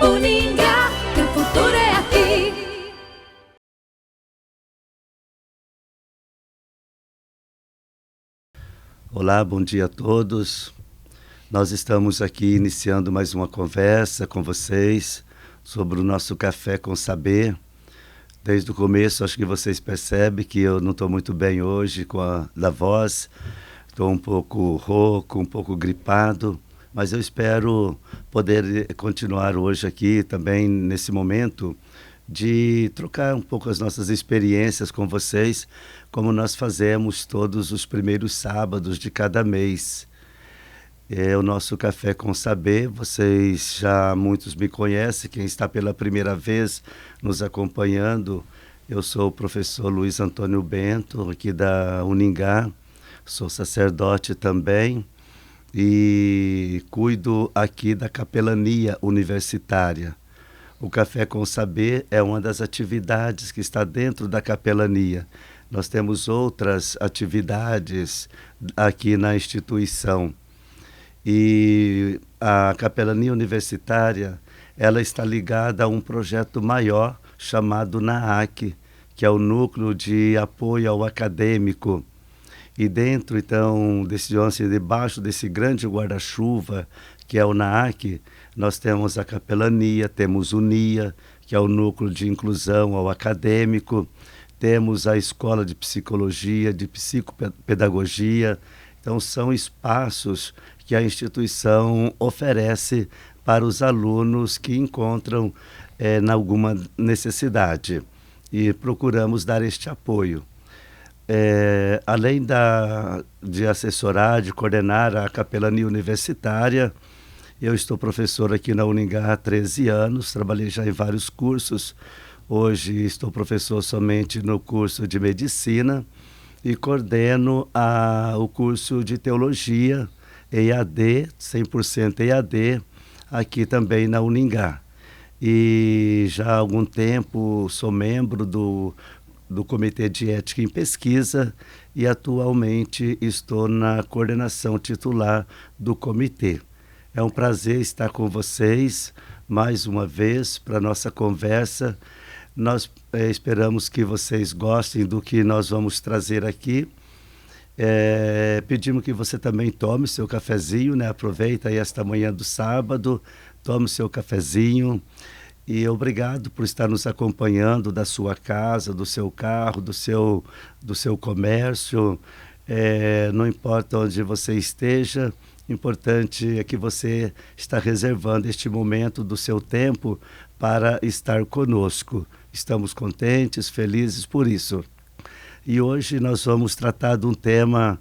Uningá, que o futuro é aqui. Olá, bom dia a todos. Nós estamos aqui iniciando mais uma conversa com vocês sobre o nosso Café com Saber. Desde o começo, acho que vocês percebem que eu não estou muito bem hoje com a voz. Estou um pouco rouco, um pouco gripado, mas eu espero poder continuar hoje aqui também nesse momento de trocar um pouco as nossas experiências com vocês, como nós fazemos todos os primeiros sábados de cada mês. É o nosso Café com Saber. Vocês já muitos me conhecem, quem está pela primeira vez nos acompanhando, eu sou o professor Luiz Antônio Bento, aqui da Uningá, sou sacerdote também e cuido aqui da capelania universitária. O Café com Saber é uma das atividades que está dentro da capelania. Nós temos outras atividades aqui na instituição. E a capelania universitária, ela está ligada a um projeto maior chamado NAAC, que é o Núcleo de Apoio ao Acadêmico. E dentro, então, debaixo desse grande guarda-chuva, que é o NAAC, nós temos a capelania, temos o NIA, que é o Núcleo de Inclusão ao Acadêmico, temos a Escola de Psicologia, de Psicopedagogia. Então, são espaços que a instituição oferece para os alunos que encontram alguma necessidade, e procuramos dar este apoio. Além de assessorar, de coordenar a capelania universitária, eu estou professor aqui na Uningá há 13 anos, trabalhei já em vários cursos. Hoje estou professor somente no curso de medicina e coordeno o curso de teologia, EAD, 100% EAD, aqui também na Uningá. E já há algum tempo sou membro do Comitê de Ética em Pesquisa e atualmente estou na coordenação titular do comitê. É um prazer estar com vocês mais uma vez para a nossa conversa. Nós esperamos que vocês gostem do que nós vamos trazer aqui. Pedimos que você também tome seu cafezinho, né? Aproveita aí esta manhã do sábado, tome seu cafezinho. E obrigado por estar nos acompanhando da sua casa, do seu carro, do seu comércio. Não importa onde você esteja, importante é que você está reservando este momento do seu tempo para estar conosco. Estamos contentes, felizes por isso. E hoje nós vamos tratar de um tema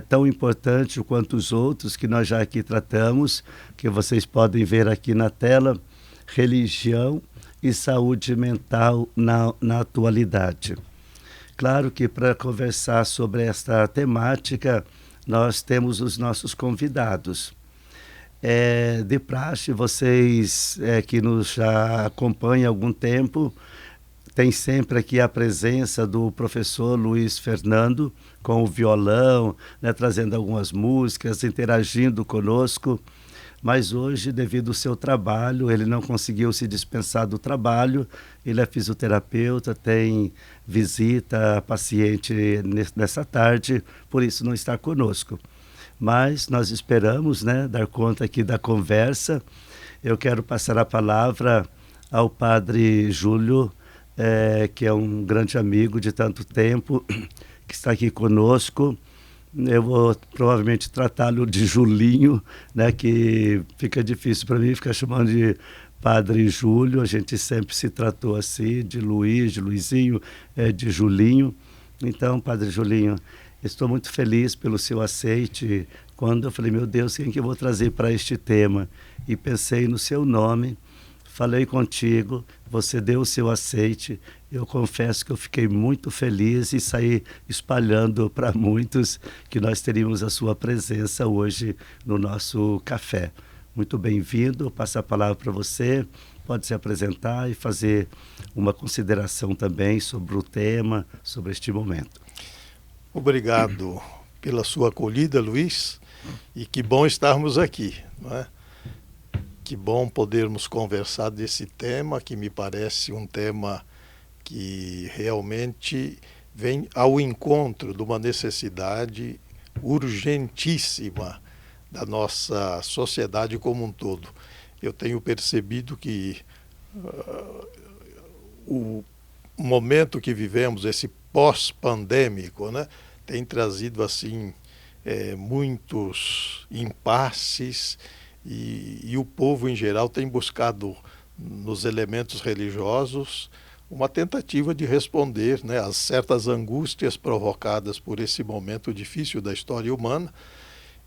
tão importante quanto os outros que nós já aqui tratamos, que vocês podem ver aqui na tela: religião e saúde mental na atualidade. Claro que para conversar sobre esta temática, nós temos os nossos convidados. De praxe, vocês que nos já acompanham há algum tempo, tem sempre aqui a presença do professor Luiz Fernando com o violão, né, trazendo algumas músicas, interagindo conosco. Mas hoje, devido ao seu trabalho, ele não conseguiu se dispensar do trabalho. Ele é fisioterapeuta, tem visita a paciente nessa tarde, por isso não está conosco. Mas nós esperamos, né, dar conta aqui da conversa. Eu quero passar a palavra ao padre Júlio, que é um grande amigo de tanto tempo, que está aqui conosco. Eu vou provavelmente tratá-lo de Julinho, né, que fica difícil para mim ficar chamando de Padre Júlio. A gente sempre se tratou assim, de Luiz, de Luizinho, de Julinho. Então, Padre Julinho, estou muito feliz pelo seu aceite. Quando eu falei, meu Deus, quem que eu vou trazer para este tema? E pensei no seu nome, falei contigo, você deu o seu aceite. Eu confesso que eu fiquei muito feliz e saí espalhando para muitos que nós teríamos a sua presença hoje no nosso café. Muito bem-vindo, passo a palavra para você, pode se apresentar e fazer uma consideração também sobre o tema, sobre este momento. Obrigado pela sua acolhida, Luiz, e que bom estarmos aqui, não é? Que bom podermos conversar desse tema, que me parece um tema que realmente vem ao encontro de uma necessidade urgentíssima da nossa sociedade como um todo. Eu tenho percebido que o momento que vivemos, esse pós-pandêmico, né, tem trazido assim muitos impasses e o povo em geral tem buscado nos elementos religiosos uma tentativa de responder, né, a certas angústias provocadas por esse momento difícil da história humana.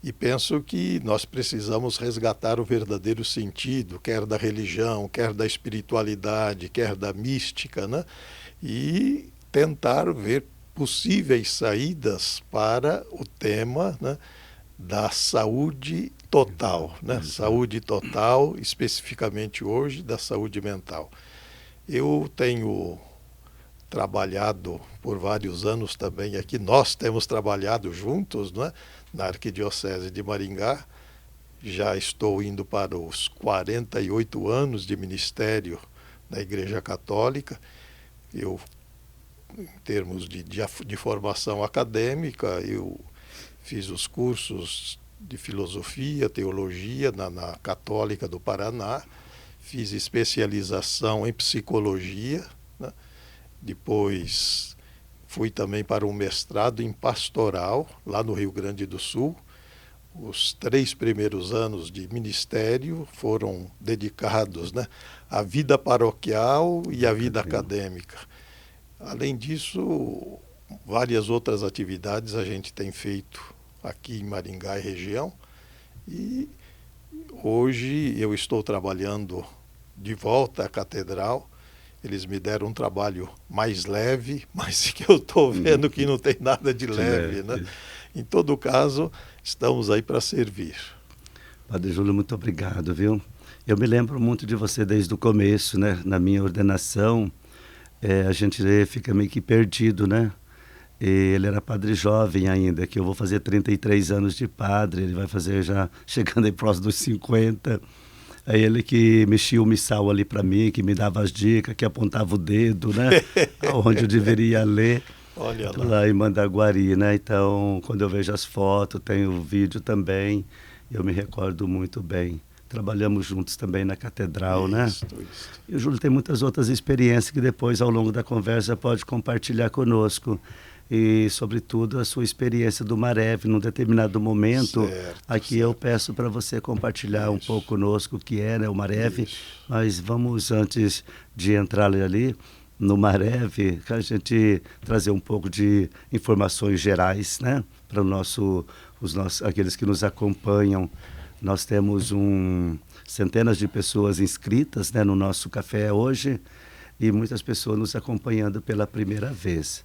E penso que nós precisamos resgatar o verdadeiro sentido, quer da religião, quer da espiritualidade, quer da mística, né? E tentar ver possíveis saídas para o tema, né, da saúde total, né? Saúde total, especificamente hoje, da saúde mental. Eu tenho trabalhado por vários anos também aqui, nós temos trabalhado juntos, né, na Arquidiocese de Maringá. Já estou indo para os 48 anos de ministério na Igreja Católica. Eu, em termos de formação acadêmica, eu fiz os cursos de filosofia, teologia na Católica do Paraná, fiz especialização em psicologia, né? Depois fui também para um mestrado em pastoral, lá no Rio Grande do Sul. Os 3 primeiros anos de ministério foram dedicados, né, à vida paroquial e à vida acadêmica. Além disso, várias outras atividades a gente tem feito aqui em Maringá e região. E hoje eu estou trabalhando de volta à catedral. Eles me deram um trabalho mais leve, mas que eu estou vendo que não tem nada de leve, né? Em todo caso, estamos aí para servir. Padre Júlio, muito obrigado, viu? Eu me lembro muito de você desde o começo, né? Na minha ordenação, a gente fica meio que perdido, né? Ele era padre jovem ainda, que eu vou fazer 33 anos de padre, ele vai fazer já chegando aí próximo dos 50. É ele que mexia o missal ali para mim, que me dava as dicas, que apontava o dedo, né? Onde eu deveria ler. Olha lá em Mandaguari, né? Então, quando eu vejo as fotos, tenho o vídeo também, eu me recordo muito bem. Trabalhamos juntos também na catedral, né? Isso. E o Júlio tem muitas outras experiências que depois, ao longo da conversa, pode compartilhar conosco. E, sobretudo, a sua experiência do Marev, num determinado momento. Aqui eu peço para você compartilhar um pouco conosco o que é, né, o Marev. Mas vamos, antes de entrar ali no Marev, a gente trazer um pouco de informações gerais, né, para aqueles que nos acompanham. Nós temos centenas de pessoas inscritas, né, no nosso café hoje e muitas pessoas nos acompanhando pela primeira vez.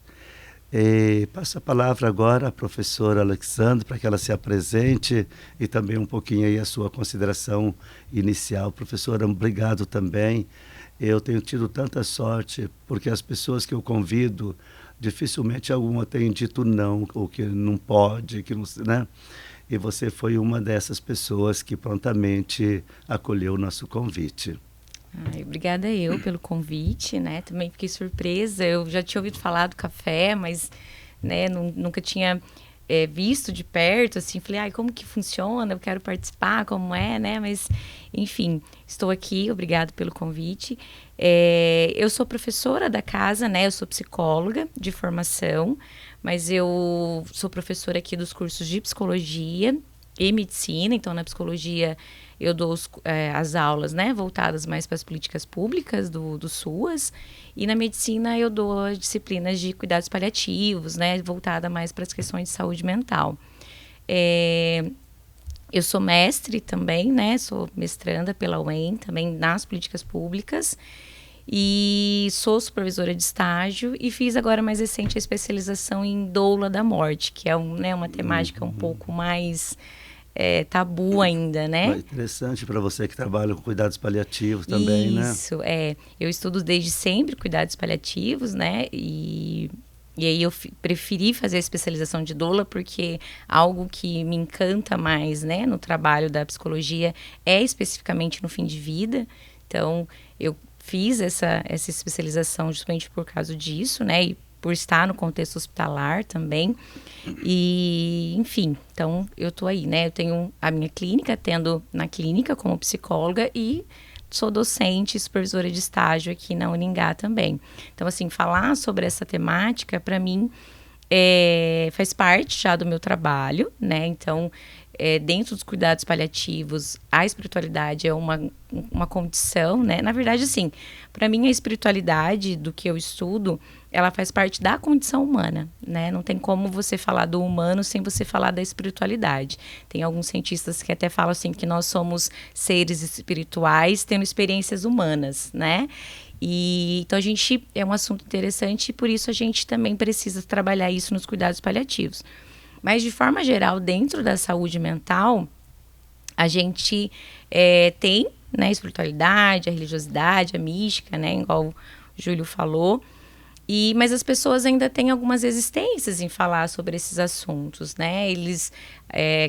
Passo a palavra agora à professora Alexandra para que ela se apresente e também um pouquinho aí a sua consideração inicial. Professora, obrigado também. Eu tenho tido tanta sorte porque as pessoas que eu convido, dificilmente alguma tem dito não, ou que não pode, que não, né? E você foi uma dessas pessoas que prontamente acolheu o nosso convite. Obrigada eu pelo convite, né? Também fiquei surpresa. Eu já tinha ouvido falar do café, mas, né, nunca tinha visto de perto, assim. Falei, como que funciona? Eu quero participar, como é, né? Mas, enfim, estou aqui. Obrigado pelo convite. Eu sou professora da casa, né? Eu sou psicóloga de formação, mas eu sou professora aqui dos cursos de psicologia e medicina. Então, na psicologia eu dou as aulas, né, voltadas mais para as políticas públicas do SUAS, e na medicina eu dou as disciplinas de cuidados paliativos, né, voltada mais para as questões de saúde mental. Eu sou mestre também, né, sou mestranda pela UEM, também nas políticas públicas, e sou supervisora de estágio e fiz agora mais recente a especialização em doula da morte, que é uma temática um pouco mais tabu ainda, né? É interessante para você que trabalha com cuidados paliativos também, né? Isso, eu estudo desde sempre cuidados paliativos, né? E E aí eu preferi fazer a especialização de doula porque algo que me encanta mais, né, no trabalho da psicologia é especificamente no fim de vida. Então, eu fiz essa especialização justamente por causa disso, né, e por estar no contexto hospitalar também. E, enfim, então eu tô aí, né, eu tenho a minha clínica, atendo na clínica como psicóloga e sou docente e supervisora de estágio aqui na Uningá também. Então, assim, falar sobre essa temática, para mim, faz parte já do meu trabalho, né? Então, dentro dos cuidados paliativos, a espiritualidade é uma condição, né? Na verdade, assim, para mim, a espiritualidade do que eu estudo, ela faz parte da condição humana, né? Não tem como você falar do humano sem você falar da espiritualidade. Tem alguns cientistas que até falam assim que nós somos seres espirituais tendo experiências humanas, né? E então é um assunto interessante e por isso a gente também precisa trabalhar isso nos cuidados paliativos. Mas de forma geral, dentro da saúde mental, a gente tem, né, a espiritualidade, a religiosidade, a mística, né, igual o Júlio falou. Mas as pessoas ainda têm algumas resistências em falar sobre esses assuntos, né? Eles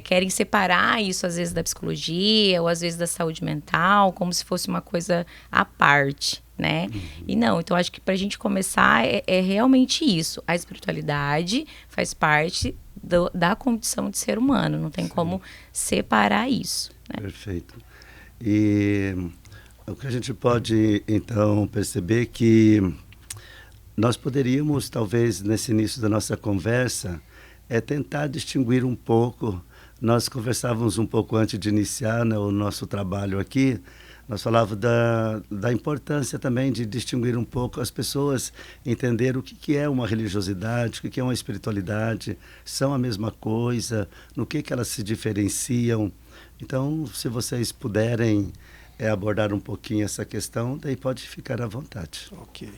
querem separar isso, às vezes, da psicologia ou, às vezes, da saúde mental, como se fosse uma coisa à parte, né? E não, então acho que para a gente começar é realmente isso. A espiritualidade faz parte da condição de ser humano, não tem como separar isso, né? Perfeito. E o que a gente pode, então, perceber que nós poderíamos, talvez, nesse início da nossa conversa, tentar distinguir um pouco. Nós conversávamos um pouco antes de iniciar, né, o nosso trabalho aqui. Nós falávamos da importância também de distinguir um pouco as pessoas, entender o que é uma religiosidade, o que é uma espiritualidade, são a mesma coisa, no que elas se diferenciam. Então, se vocês puderem abordar um pouquinho essa questão, daí pode ficar à vontade. Ok.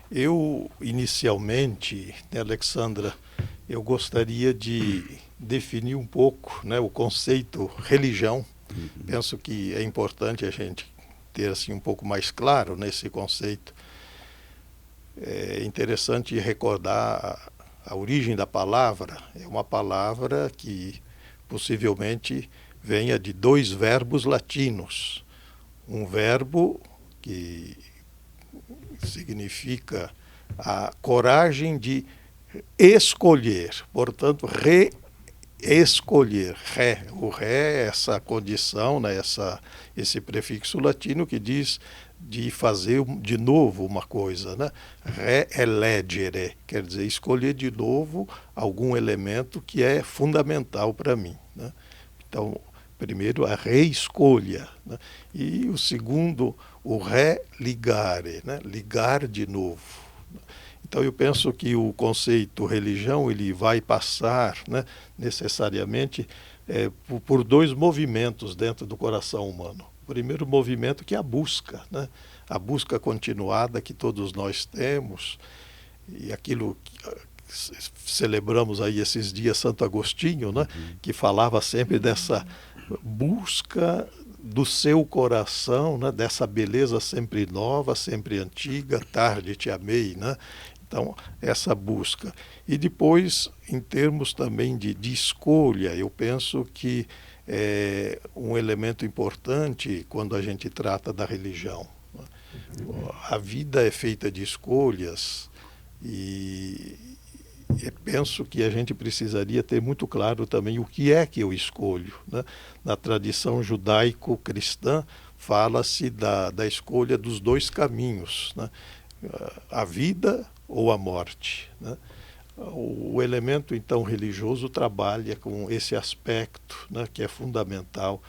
Eu, inicialmente, né, Alexandra, eu gostaria de definir um pouco, né, o conceito religião. Penso que é importante a gente ter assim, um pouco mais claro nesse conceito. É interessante recordar a origem da palavra. É uma palavra que possivelmente venha de dois verbos latinos. Um verbo que significa a coragem de escolher, portanto, reescolher. O ré é essa condição, né, esse prefixo latino que diz de fazer de novo uma coisa, né? Reelegere, quer dizer, escolher de novo algum elemento que é fundamental para mim, né? Então, primeiro a reescolha, né? E o segundo, o religare, né? Ligar de novo. Então eu penso que o conceito religião ele vai passar, né, necessariamente por dois movimentos dentro do coração humano. O primeiro movimento que é a busca, né? A busca continuada que todos nós temos, e aquilo que celebramos aí esses dias Santo Agostinho, né, que falava sempre dessa busca do seu coração, né, dessa beleza sempre nova, sempre antiga, tarde te amei, né? Então, essa busca. E depois, em termos também de escolha, eu penso que é um elemento importante quando a gente trata da religião. A vida é feita de escolhas e penso que a gente precisaria ter muito claro também o que é que eu escolho, né? Na tradição judaico-cristã, fala-se da escolha dos dois caminhos, né? A vida ou a morte, né? O elemento, então, religioso trabalha com esse aspecto, né, que é fundamental,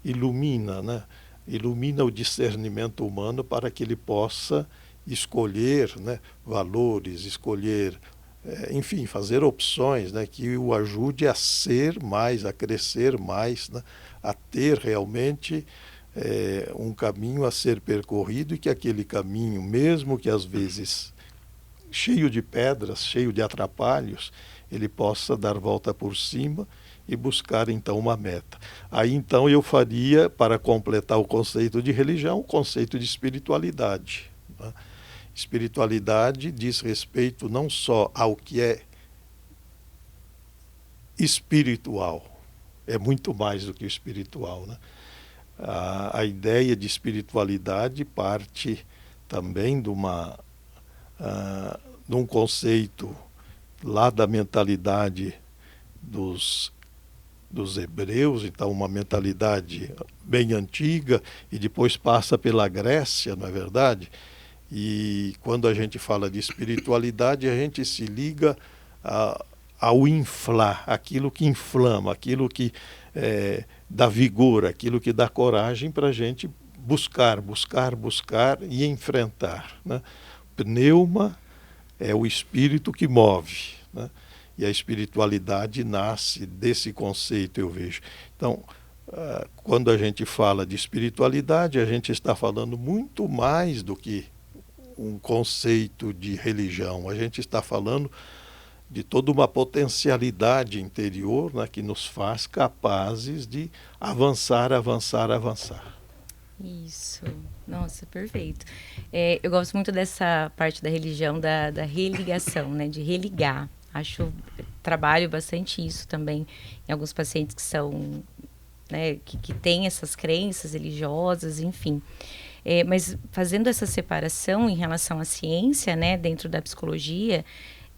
ilumina, né? Ilumina o discernimento humano para que ele possa escolher, né, valores, escolher, enfim, fazer opções, né, que o ajude a ser mais, a crescer mais, né, a ter realmente um caminho a ser percorrido e que aquele caminho, mesmo que às vezes cheio de pedras, cheio de atrapalhos, ele possa dar volta por cima e buscar então uma meta. Aí então eu faria, para completar o conceito de religião, o conceito de espiritualidade, né? Espiritualidade diz respeito não só ao que é espiritual, é muito mais do que o espiritual, né? A ideia de espiritualidade parte também de um conceito lá da mentalidade dos hebreus, então uma mentalidade bem antiga, e depois passa pela Grécia, não é verdade? E quando a gente fala de espiritualidade, a gente se liga ao inflar, aquilo que inflama, aquilo que dá vigor, aquilo que dá coragem para a gente buscar e enfrentar, né? Pneuma é o espírito que move, né? E a espiritualidade nasce desse conceito, eu vejo. Então, quando a gente fala de espiritualidade, a gente está falando muito mais do que um conceito de religião. A gente está falando de toda uma potencialidade interior, né, que nos faz capazes de avançar. Isso. Nossa, perfeito. Eu gosto muito dessa parte da religião, da religação, né, de religar. Trabalho bastante isso também em alguns pacientes que são, né, que têm essas crenças religiosas, enfim. Mas fazendo essa separação em relação à ciência, né, dentro da psicologia,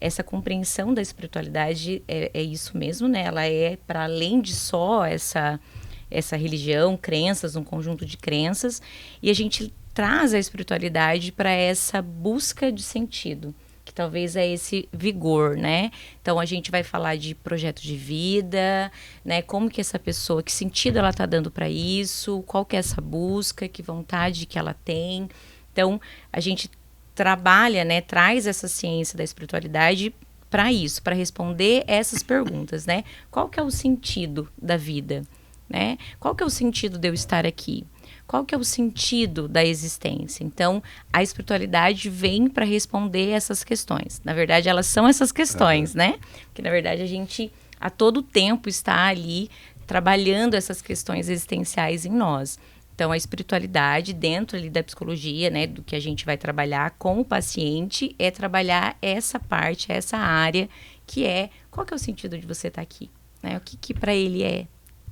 essa compreensão da espiritualidade é isso mesmo, né? Ela é para além de só essa religião, crenças, um conjunto de crenças, e a gente traz a espiritualidade para essa busca de sentido, que talvez é esse vigor, né? Então a gente vai falar de projeto de vida, né? Como que essa pessoa, que sentido ela está dando para isso, qual que é essa busca, que vontade que ela tem. Então a gente trabalha, né? Traz essa ciência da espiritualidade para isso, para responder essas perguntas, né? Qual que é o sentido da vida, né? Qual que é o sentido de eu estar aqui? Qual que é o sentido da existência? Então, a espiritualidade vem para responder essas questões. Na verdade, elas são essas questões, né? Porque, na verdade, a gente, a todo tempo, está ali trabalhando essas questões existenciais em nós. Então, a espiritualidade, dentro ali da psicologia, né, do que a gente vai trabalhar com o paciente, é trabalhar essa parte, essa área, que é, qual que é o sentido de você estar aqui? Né? O que para ele é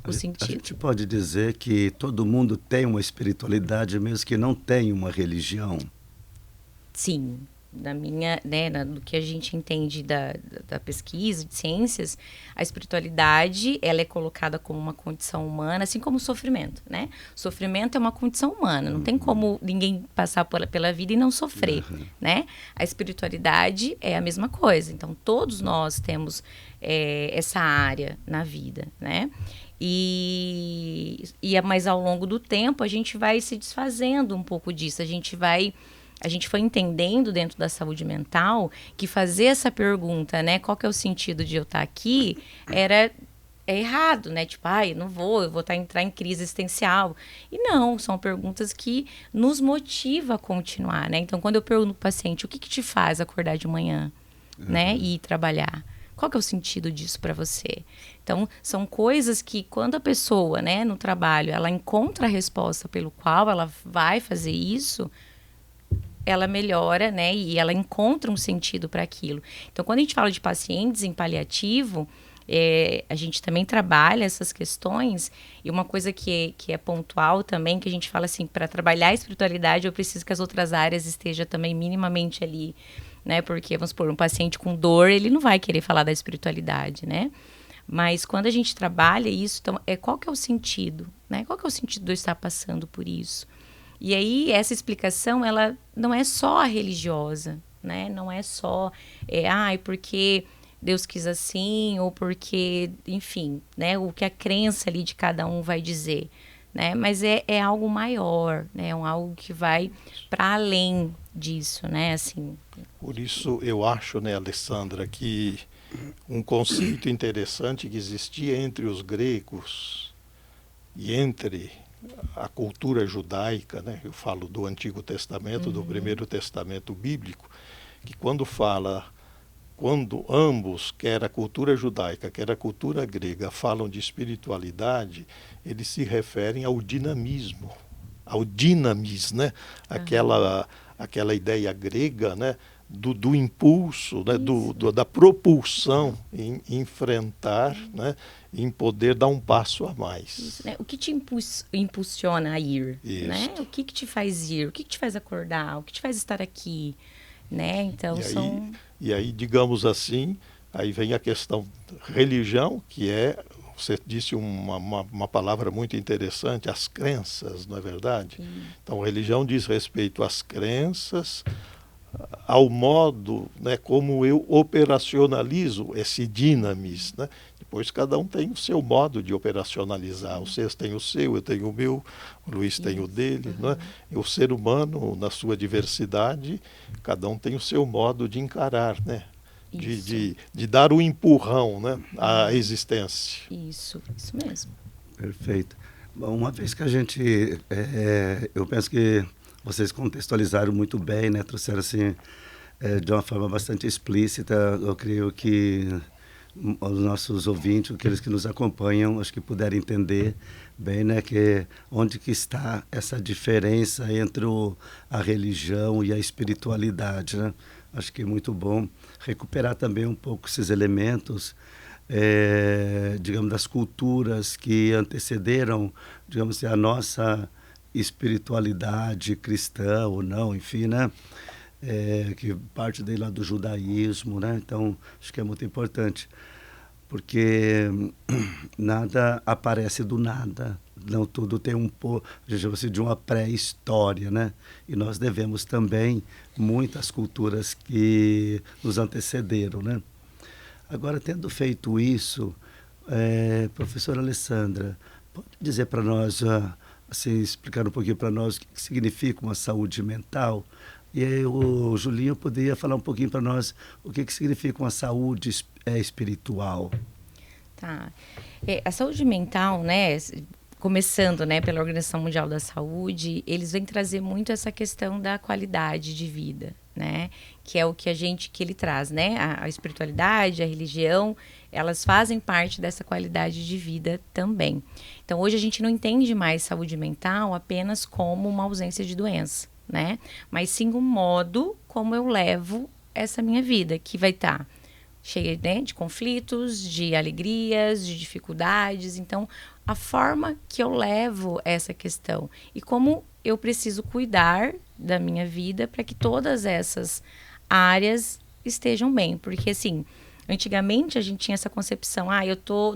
o sentido? A gente pode dizer que todo mundo tem uma espiritualidade, mesmo que não tenha uma religião? Sim. Da minha, né, do que a gente entende da pesquisa, de ciências, a espiritualidade, ela é colocada como uma condição humana, assim como o sofrimento, né? O sofrimento é uma condição humana, não tem como ninguém passar pela vida e não sofrer, né? A espiritualidade é a mesma coisa, então todos nós temos essa área na vida, né? Mas ao longo do tempo a gente vai se desfazendo um pouco disso, a gente foi entendendo dentro da saúde mental que fazer essa pergunta, né, qual que é o sentido de eu estar aqui, é errado, né? Tipo, eu vou entrar em crise existencial. E não, são perguntas que nos motivam a continuar, né? Então, quando eu pergunto para o paciente, o que te faz acordar de manhã, né, e ir trabalhar? Qual que é o sentido disso para você? Então, são coisas que quando a pessoa, né, no trabalho, ela encontra a resposta pelo qual ela vai fazer isso, ela melhora, né, e ela encontra um sentido para aquilo. Então, quando a gente fala de pacientes em paliativo, a gente também trabalha essas questões, e uma coisa que é pontual também, que a gente fala assim, para trabalhar a espiritualidade, eu preciso que as outras áreas estejam também minimamente ali, né, porque, vamos supor, um paciente com dor, ele não vai querer falar da espiritualidade, né, mas quando a gente trabalha isso, então, qual que é o sentido, né, qual que é o sentido de eu estar passando por isso? E aí, essa explicação, ela não é só religiosa, né? Não é só, porque Deus quis assim, ou porque, enfim, né? O que a crença ali de cada um vai dizer, né? Mas é algo maior, né? Algo que vai para além disso, né? Assim. Por isso, eu acho, né, Alessandra, que um conceito interessante que existia entre os gregos e entre a cultura judaica, né? Eu falo do Antigo Testamento, do Primeiro Testamento bíblico, que quando ambos, quer a cultura judaica, quer a cultura grega, falam de espiritualidade, eles se referem ao dinamismo, né? aquela ideia grega, né, do impulso, né, da propulsão em enfrentar, né, em poder dar um passo a mais. Isso, né? O que te impulsiona a ir? Né? O que te faz ir? O que te faz acordar? O que te faz estar aqui? Né? Então, e aí, digamos assim, aí vem a questão religião, que é, você disse uma palavra muito interessante, as crenças, não é verdade? Então, religião diz respeito às crenças, ao modo, né, como eu operacionalizo esse dinamis, né? Depois cada um tem o seu modo de operacionalizar. Vocês têm o seu, eu tenho o meu, o Luiz tem o dele. Né? E o ser humano, na sua diversidade, cada um tem o seu modo de encarar, né? De dar o empurrão, né, à existência. Isso mesmo. Perfeito. Bom, uma vez que a gente, eu penso que vocês contextualizaram muito bem, né? Trouxeram assim, de uma forma bastante explícita. Eu creio que os nossos ouvintes, aqueles que nos acompanham, acho que puderam entender bem, né, que onde que está essa diferença entre a religião e a espiritualidade, né? Acho que é muito bom recuperar também um pouco esses elementos, digamos, das culturas que antecederam, digamos assim, a nossa espiritualidade cristã ou não, enfim, né? Que parte daí lá do judaísmo, né? Então, acho que é muito importante, porque nada aparece do nada, não, tudo tem de uma pré-história, né? E nós devemos também muitas culturas que nos antecederam, né? Agora, tendo feito isso, professora Alessandra, pode dizer para nós, assim, explicar um pouquinho para nós o que significa uma saúde mental? E aí o Julinho poderia falar um pouquinho para nós o que significa uma saúde espiritual. Tá. A saúde mental, né, começando, né, pela Organização Mundial da Saúde, eles vêm trazer muito essa questão da qualidade de vida, né, que é o que ele traz, né, a espiritualidade, a religião, elas fazem parte dessa qualidade de vida também. Então, hoje a gente não entende mais saúde mental apenas como uma ausência de doença, né? Mas sim o modo como eu levo essa minha vida, que vai estar cheia, né, de conflitos, de alegrias, de dificuldades. Então, a forma que eu levo essa questão e como eu preciso cuidar da minha vida para que todas essas áreas estejam bem. Porque, assim, antigamente a gente tinha essa concepção,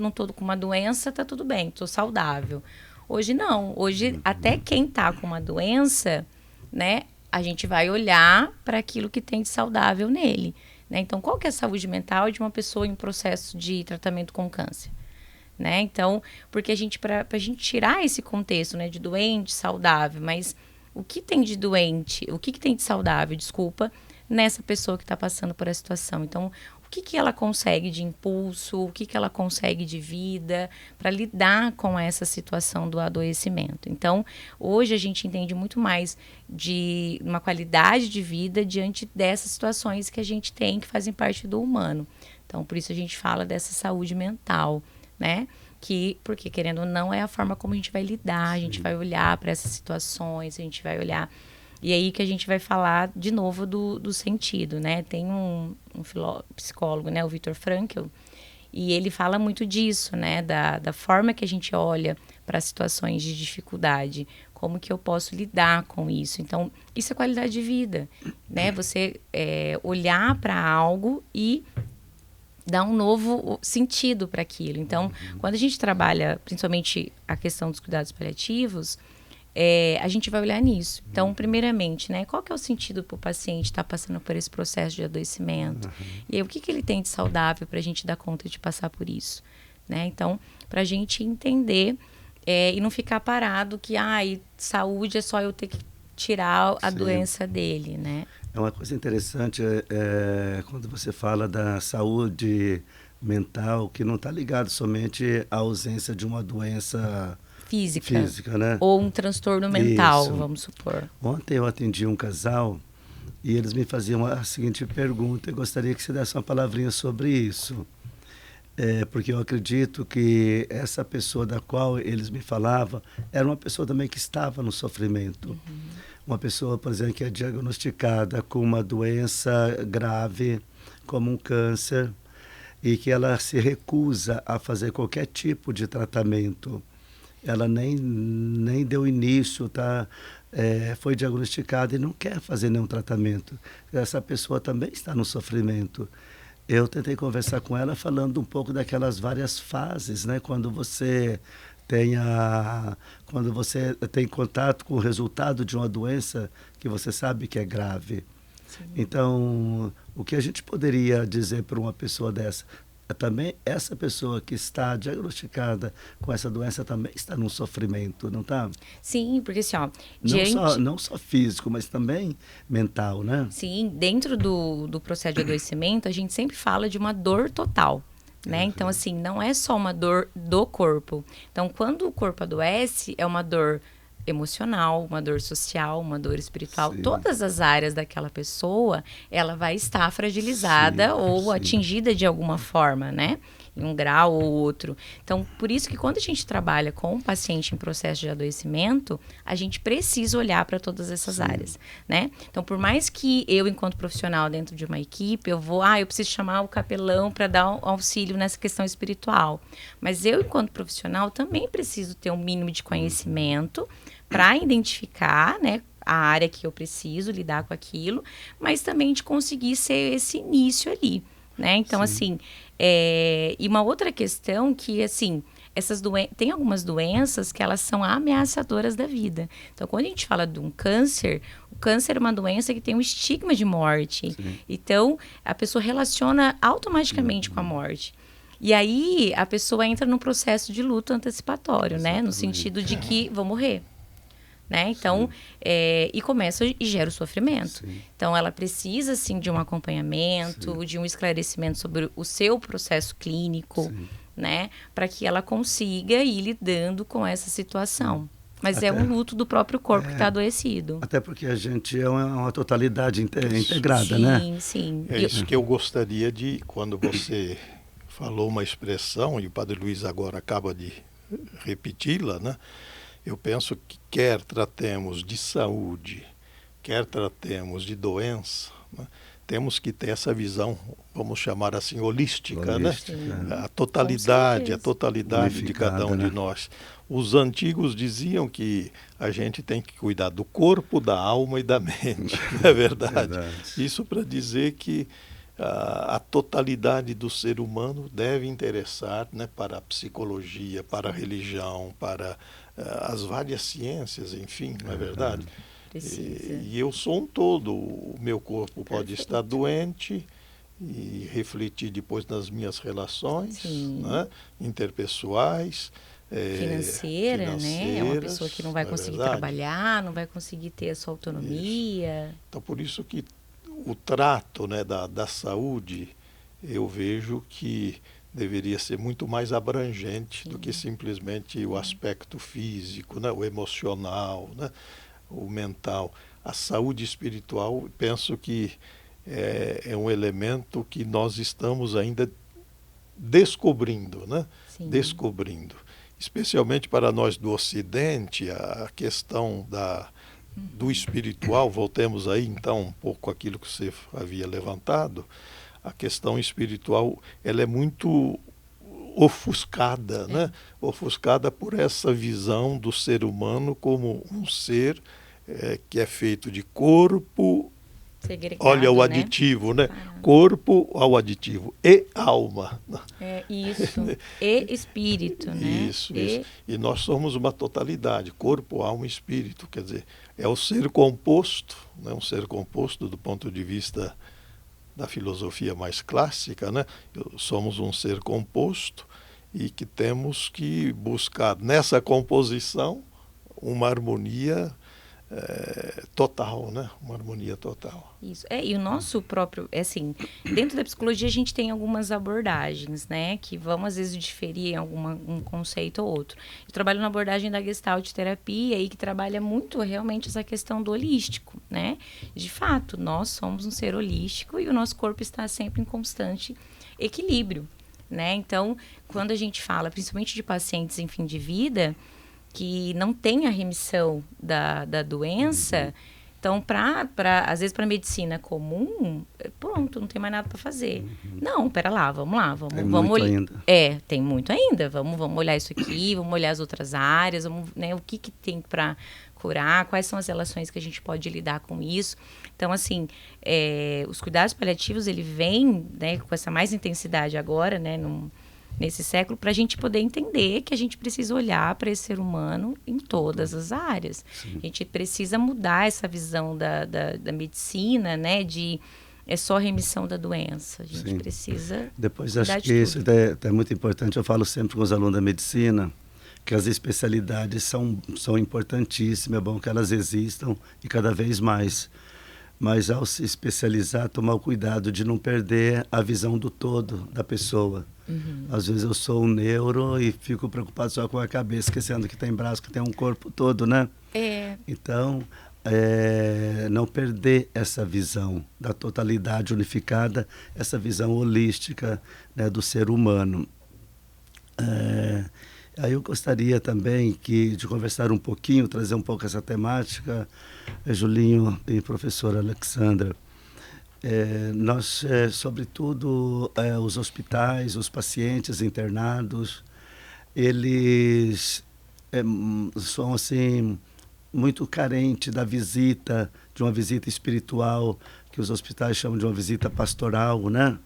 não tô com uma doença, tá tudo bem, tô saudável. Hoje não, hoje até quem tá com uma doença, né, a gente vai olhar para aquilo que tem de saudável nele, né? Então, qual que é a saúde mental de uma pessoa em processo de tratamento com câncer, né? Então, porque para a gente tirar esse contexto, né, de doente, saudável, mas o que tem de doente, o que tem de saudável, nessa pessoa que está passando por essa situação? Então, o que ela consegue de impulso, o que ela consegue de vida para lidar com essa situação do adoecimento. Então, hoje a gente entende muito mais de uma qualidade de vida diante dessas situações que a gente tem, que fazem parte do humano. Então, por isso a gente fala dessa saúde mental, né? Porque, querendo ou não, é a forma como a gente vai lidar, a gente vai olhar para essas situações, a gente vai olhar... E aí que a gente vai falar de novo do sentido, né? Tem um psicólogo, né, o Viktor Frankl, e ele fala muito disso, né? Da forma que a gente olha para situações de dificuldade, como que eu posso lidar com isso. Então, isso é qualidade de vida, né? Você olhar para algo e dar um novo sentido para aquilo. Então, quando a gente trabalha, principalmente a questão dos cuidados paliativos, a gente vai olhar nisso. Então, primeiramente, né, qual que é o sentido para o paciente estar passando por esse processo de adoecimento? E aí, o que ele tem de saudável para a gente dar conta de passar por isso? Né? Então, para a gente entender e não ficar parado que saúde é só eu ter que tirar a doença dele, né? É uma coisa interessante quando você fala da saúde mental, que não está ligado somente à ausência de uma doença física, né? Ou um transtorno mental, Isso. Vamos supor. Ontem eu atendi um casal e eles me faziam a seguinte pergunta. Eu gostaria que você desse uma palavrinha sobre isso. Porque eu acredito que essa pessoa da qual eles me falavam era uma pessoa também que estava no sofrimento. uma pessoa, por exemplo, que é diagnosticada com uma doença grave, como um câncer, e que ela se recusa a fazer qualquer tipo de tratamento. Ela nem deu início, tá? Foi diagnosticada e não quer fazer nenhum tratamento. Essa pessoa também está no sofrimento. Eu tentei conversar com ela falando um pouco daquelas várias fases, né? Quando você tem contato com o resultado de uma doença que você sabe que é grave. Sim. Então, o que a gente poderia dizer para uma pessoa dessa? Também essa pessoa que está diagnosticada com essa doença também está num sofrimento, não está? Sim, porque assim, ó... Não só físico, mas também mental, né? Sim, dentro do processo de adoecimento, a gente sempre fala de uma dor total, né? Então, assim, não é só uma dor do corpo. Então, quando o corpo adoece, é uma dor emocional, uma dor social, uma dor espiritual. Sim. Todas as áreas daquela pessoa, ela vai estar fragilizada ou atingida de alguma forma, né? Em um grau ou outro. Então, por isso que quando a gente trabalha com um paciente em processo de adoecimento, a gente precisa olhar para todas essas áreas, né? Então, por mais que eu, enquanto profissional dentro de uma equipe, eu preciso chamar o capelão para dar um auxílio nessa questão espiritual. Mas eu, enquanto profissional, também preciso ter um mínimo de conhecimento para identificar, né, a área que eu preciso lidar com aquilo, mas também de conseguir ser esse início ali, né? Então, assim, e uma outra questão que, assim, tem algumas doenças que elas são ameaçadoras da vida. Então, quando a gente fala de um câncer, o câncer é uma doença que tem um estigma de morte. Sim. Então, a pessoa relaciona automaticamente com a morte. E aí, a pessoa entra num processo de luto antecipatório, né? No sentido de que vou morrer. Né? Então, e começa e gera o sofrimento. Sim. Então, ela precisa, sim, de um acompanhamento, de um esclarecimento sobre o seu processo clínico, né? Para que ela consiga ir lidando com essa situação. Mas é um luto do próprio corpo que está adoecido. Até porque a gente é uma totalidade integrada, né? Sim, sim. É isso que eu gostaria de, quando você falou uma expressão, e o Padre Luiz agora acaba de repeti-la, né? Eu penso que quer tratemos de saúde, quer tratemos de doença, né, temos que ter essa visão, vamos chamar assim, holística, né? A totalidade de cada um de nós. Os antigos diziam que a gente tem que cuidar do corpo, da alma e da mente, não é verdade? Isso para dizer que a totalidade do ser humano deve interessar, né, para a psicologia, para a religião, para as várias ciências, enfim, não é verdade? E eu sou um todo, o meu corpo pode estar doente e refletir depois nas minhas relações, né, interpessoais, financeira, né? É uma pessoa que não vai conseguir trabalhar, não vai conseguir ter a sua autonomia. Isso. Então, por isso que o trato, né, da saúde, eu vejo que deveria ser muito mais abrangente do que simplesmente o aspecto físico, né, o emocional, né, o mental. A saúde espiritual, penso que é um elemento que nós estamos ainda descobrindo, né? Descobrindo. Especialmente para nós do Ocidente, a questão do espiritual, voltemos aí então um pouco àquilo que você havia levantado, a questão espiritual, ela é muito ofuscada, né? Ofuscada por essa visão do ser humano como um ser que é feito de corpo, olha o aditivo, né? Corpo ao aditivo, e alma. Isso, e espírito, né? Isso. E nós somos uma totalidade, corpo, alma e espírito, quer dizer, é o ser composto, né? Um ser composto do ponto de vista da filosofia mais clássica, né? Somos um ser composto e que temos que buscar nessa composição uma harmonia total, né? Uma harmonia total. Isso. E o nosso próprio, assim, dentro da psicologia a gente tem algumas abordagens, né? Que vão às vezes diferir em um conceito ou outro. Eu trabalho na abordagem da Gestalt terapia e que trabalha muito realmente essa questão do holístico, né? De fato, nós somos um ser holístico e o nosso corpo está sempre em constante equilíbrio, né? Então, quando a gente fala, principalmente de pacientes em fim de vida, que não tem a remissão da doença, Então, às vezes, para medicina comum, pronto, não tem mais nada para fazer. Não, pera lá, vamos lá. Tem muito ainda. Tem muito ainda. Vamos olhar isso aqui, vamos olhar as outras áreas, né, o que tem para curar, quais são as relações que a gente pode lidar com isso. Então, assim, os cuidados paliativos, ele vem, né, com essa mais intensidade agora, né, nesse século, para a gente poder entender que a gente precisa olhar para esse ser humano em todas as áreas. Sim. A gente precisa mudar essa visão da medicina, né, de só remissão da doença. A gente Sim. precisa. Depois, acho que isso é muito importante. Eu falo sempre com os alunos da medicina que as especialidades são importantíssimas, é bom que elas existam e cada vez mais. Mas ao se especializar, tomar o cuidado de não perder a visão do todo da pessoa. Às vezes eu sou um neuro e fico preocupado só com a cabeça, esquecendo que tem braço, que tem um corpo todo, né? Então, não perder essa visão da totalidade unificada, essa visão holística, né, do ser humano. Aí eu gostaria também de conversar um pouquinho, trazer um pouco essa temática, Julinho e professora Alexandra. Nós, sobretudo, os hospitais, os pacientes internados, eles são assim muito carentes da visita, de uma visita espiritual, que os hospitais chamam de uma visita pastoral, né?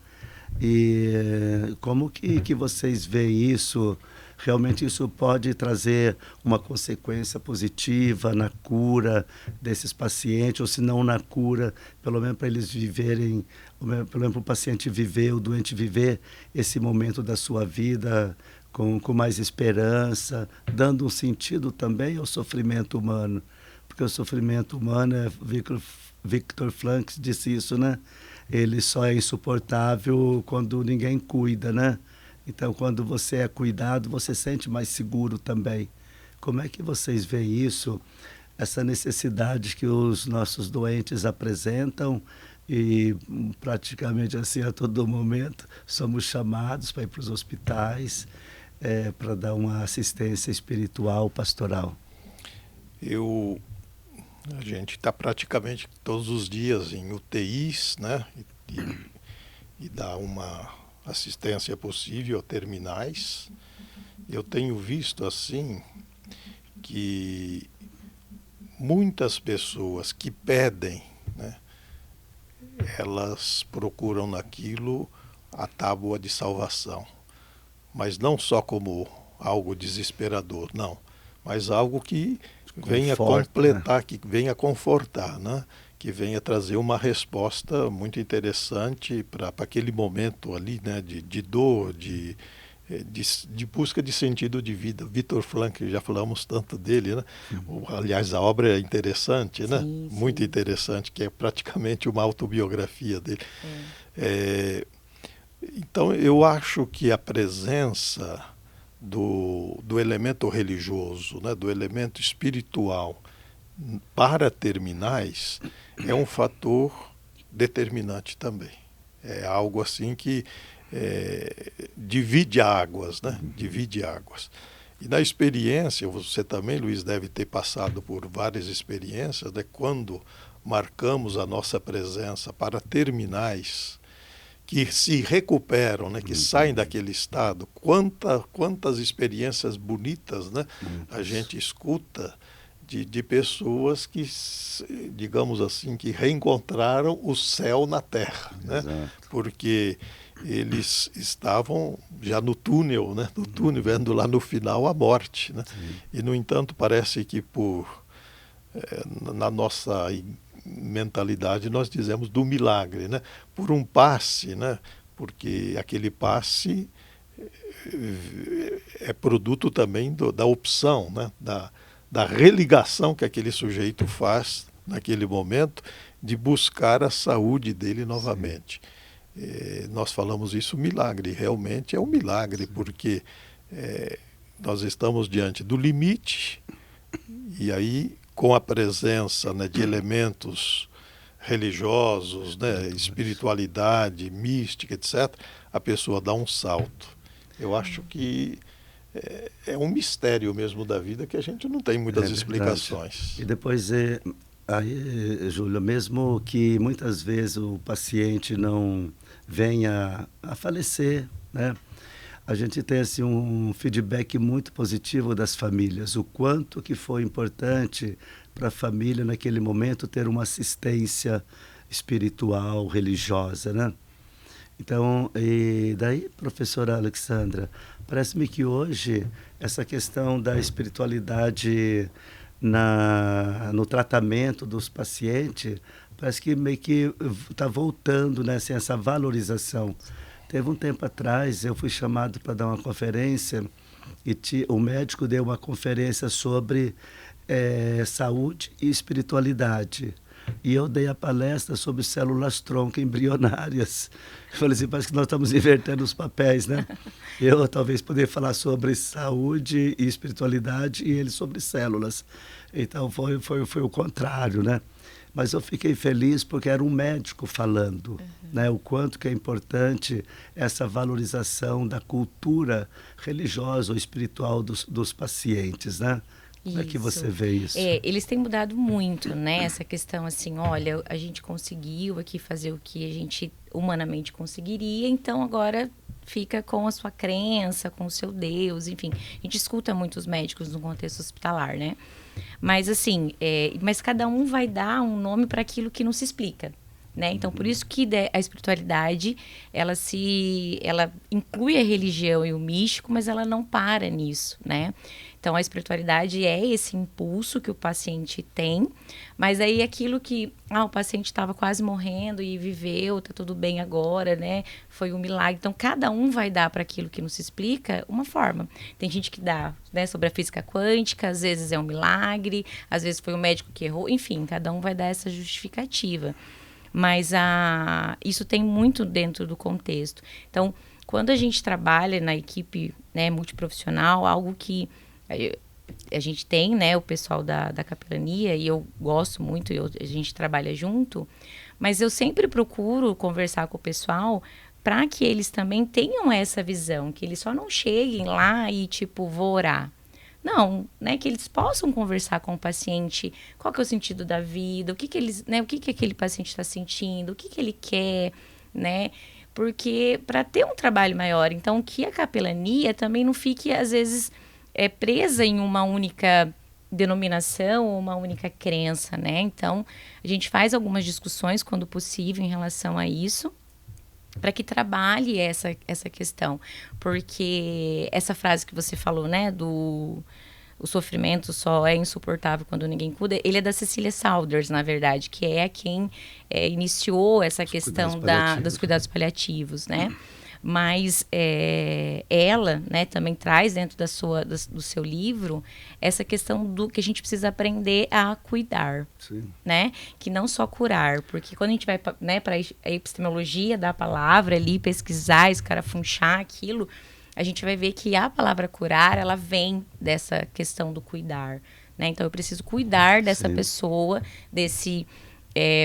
E como que vocês veem isso? Realmente isso pode trazer uma consequência positiva na cura desses pacientes, ou se não na cura, pelo menos para eles viverem, pelo menos para o paciente viver, o doente viver esse momento da sua vida com mais esperança, dando um sentido também ao sofrimento humano. Porque o sofrimento humano, Viktor Frankl disse isso, né? Ele só é insuportável quando ninguém cuida, né? Então, quando você é cuidado, você se sente mais seguro também. Como é que vocês veem isso, essa necessidade que os nossos doentes apresentam e praticamente assim a todo momento somos chamados para ir para os hospitais para dar uma assistência espiritual, pastoral? A gente está praticamente todos os dias em UTIs, né? E dá uma assistência possível a terminais. Eu tenho visto assim que muitas pessoas que pedem, né, elas procuram naquilo a tábua de salvação, mas não só como algo desesperador, não, mas algo que venha completar, né? Que venha confortar, né? Que venha trazer uma resposta muito interessante para aquele momento ali, né, de dor, de busca de sentido de vida. Viktor Frankl, já falamos tanto dele, né? Aliás, a obra é interessante, né? Sim. Muito interessante, que é praticamente uma autobiografia dele. Então, eu acho que a presença do elemento religioso, né, do elemento espiritual para terminais é um fator determinante também. É algo assim que divide águas, né? Divide águas. E na experiência, você também, Luiz, deve ter passado por várias experiências, né? Quando marcamos a nossa presença para terminais que se recuperam, né, que saem daquele estado, quantas experiências bonitas, né, a gente escuta de pessoas que, digamos assim, que reencontraram o céu na terra, né? Porque eles estavam já no túnel, né, vendo lá no final a morte, né? E, no entanto, parece que na nossa mentalidade nós dizemos do milagre, né? Por um passe, né? Porque aquele passe é produto também da opção, né? Da religação que aquele sujeito faz naquele momento de buscar a saúde dele novamente. Nós falamos isso milagre, realmente é um milagre, porque nós estamos diante do limite e aí, com a presença, né, de elementos religiosos, né, espiritualidade, mística, etc., a pessoa dá um salto. Eu acho que é um mistério mesmo da vida que a gente não tem muitas explicações. E depois Aí, Júlio, mesmo que muitas vezes o paciente não venha a falecer, né? A gente tem assim, um feedback muito positivo das famílias, o quanto que foi importante para a família naquele momento ter uma assistência espiritual, religiosa, né? Então, e daí, professora Alexandra, parece-me que hoje essa questão da espiritualidade no tratamento dos pacientes, parece que meio que está voltando, né, assim, essa valorização. Teve um tempo atrás, eu fui chamado para dar uma conferência e o médico deu uma conferência sobre saúde e espiritualidade. E eu dei a palestra sobre células tronco embrionárias. Eu falei assim, parece que nós estamos invertendo os papéis, né? Eu talvez poderia falar sobre saúde e espiritualidade e ele sobre células. Então foi o contrário, né? Mas eu fiquei feliz porque era um médico falando, né? O quanto que é importante essa valorização da cultura religiosa ou espiritual dos pacientes, né? Como é que você vê isso? Eles têm mudado muito, né? Essa questão assim, olha, a gente conseguiu aqui fazer o que a gente humanamente conseguiria, então agora fica com a sua crença, com o seu Deus, enfim. A gente escuta muitos médicos no contexto hospitalar, né? Mas assim, mas cada um vai dar um nome para aquilo que não se explica, né? Então, por isso que a espiritualidade, ela inclui a religião e o místico, mas ela não para nisso, né? Então, a espiritualidade é esse impulso que o paciente tem, mas aí aquilo que, o paciente estava quase morrendo e viveu, tá tudo bem agora, né? Foi um milagre. Então, cada um vai dar para aquilo que não se explica uma forma. Tem gente que dá, né, sobre a física quântica, às vezes é um milagre, às vezes foi o médico que errou, enfim, cada um vai dar essa justificativa. Mas isso tem muito dentro do contexto. Então, quando a gente trabalha na equipe, né, multiprofissional, algo que a gente tem, né, o pessoal da capelania, e eu gosto muito, a gente trabalha junto, mas eu sempre procuro conversar com o pessoal para que eles também tenham essa visão, que eles só não cheguem lá e, tipo, vou orar. Não, né, que eles possam conversar com o paciente, qual que é o sentido da vida, o que que aquele paciente está sentindo, o que que ele quer, né? Porque para ter um trabalho maior, então que a capelania também não fique, às vezes, presa em uma única denominação ou uma única crença, né? Então, a gente faz algumas discussões, quando possível, em relação a isso, para que trabalhe essa questão. Porque essa frase que você falou, né, o sofrimento só é insuportável quando ninguém cuida, ele é da Cecília Saunders, na verdade, que é quem iniciou essa questão dos cuidados paliativos, né? Mas ela, né, também traz dentro do seu livro essa questão do que a gente precisa aprender a cuidar, né? Que não só curar, porque quando a gente vai, né, para a epistemologia da palavra ali, pesquisar, escarafunchar aquilo, a gente vai ver que a palavra curar, ela vem dessa questão do cuidar, né? Então, eu preciso cuidar dessa pessoa, desse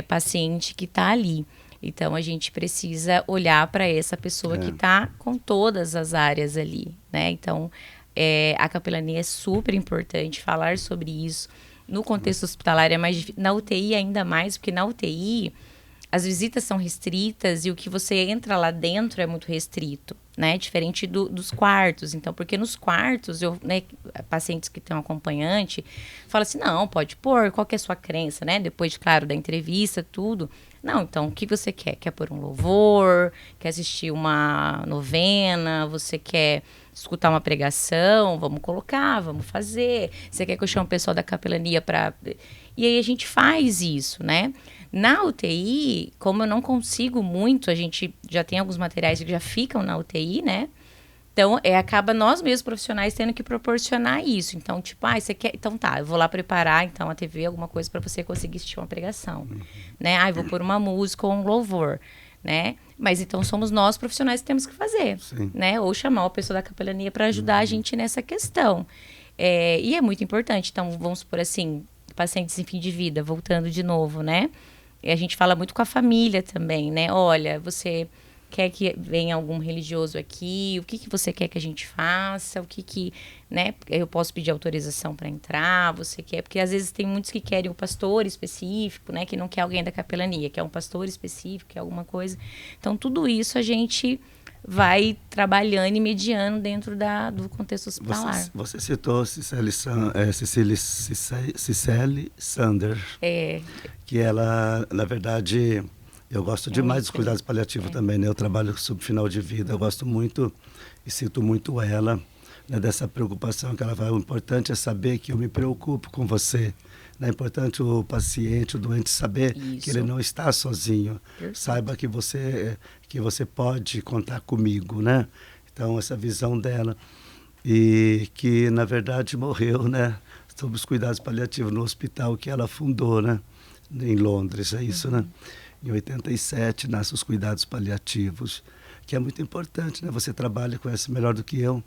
paciente que está ali. Então, a gente precisa olhar para essa pessoa que está com todas as áreas ali, né? Então, a capelania é super importante falar sobre isso. No contexto hospitalar é mais difícil, na UTI ainda mais, porque na UTI as visitas são restritas e o que você entra lá dentro é muito restrito, né? Diferente dos quartos. Então, porque nos quartos, né, pacientes que têm um acompanhante, falam assim, não, pode pôr, qual que é a sua crença, né? Depois, claro, da entrevista, tudo. Não, então, o que você quer? Quer pôr um louvor? Quer assistir uma novena? Você quer escutar uma pregação? Vamos colocar, vamos fazer. Você quer que eu chame o pessoal da capelania para... E aí a gente faz isso, né? Na UTI, como eu não consigo muito, a gente já tem alguns materiais que já ficam na UTI, né? Então, acaba nós mesmos profissionais tendo que proporcionar isso. Então, tipo, você quer... Então tá, eu vou lá preparar, então, a TV, alguma coisa para você conseguir assistir uma pregação, né? Eu vou pôr uma música ou um louvor, né? Mas, então, somos nós profissionais que temos que fazer, né? Ou chamar a pessoa da capelania para ajudar a gente nessa questão. E é muito importante. Então, vamos supor assim, pacientes em fim de vida, voltando de novo, né? E a gente fala muito com a família também, né? Olha, você quer que venha algum religioso aqui? O que você quer que a gente faça? O que né? Eu posso pedir autorização para entrar? Você quer? Porque às vezes tem muitos que querem um pastor específico, né? Que não quer alguém da capelania, quer um pastor específico, quer alguma coisa. Então, tudo isso a gente vai trabalhando e mediando dentro do contexto hospitalar. Você citou Cicely Sander, que ela, na verdade, eu gosto demais dos cuidados paliativos também, né? Eu trabalho sob final de vida, eu gosto muito e sinto muito ela, né, dessa preocupação que ela fala. O importante é saber que eu me preocupo com você. É importante o paciente, o doente, saber que ele não está sozinho. Perfeito. Saiba que você pode contar comigo, né? Então, essa visão dela. E que, na verdade, morreu, né? Sob os cuidados paliativos no hospital que ela fundou, né? Em Londres, é isso, né? Em 87, nascem os cuidados paliativos, que é muito importante, né? Você trabalha com essa melhor do que eu,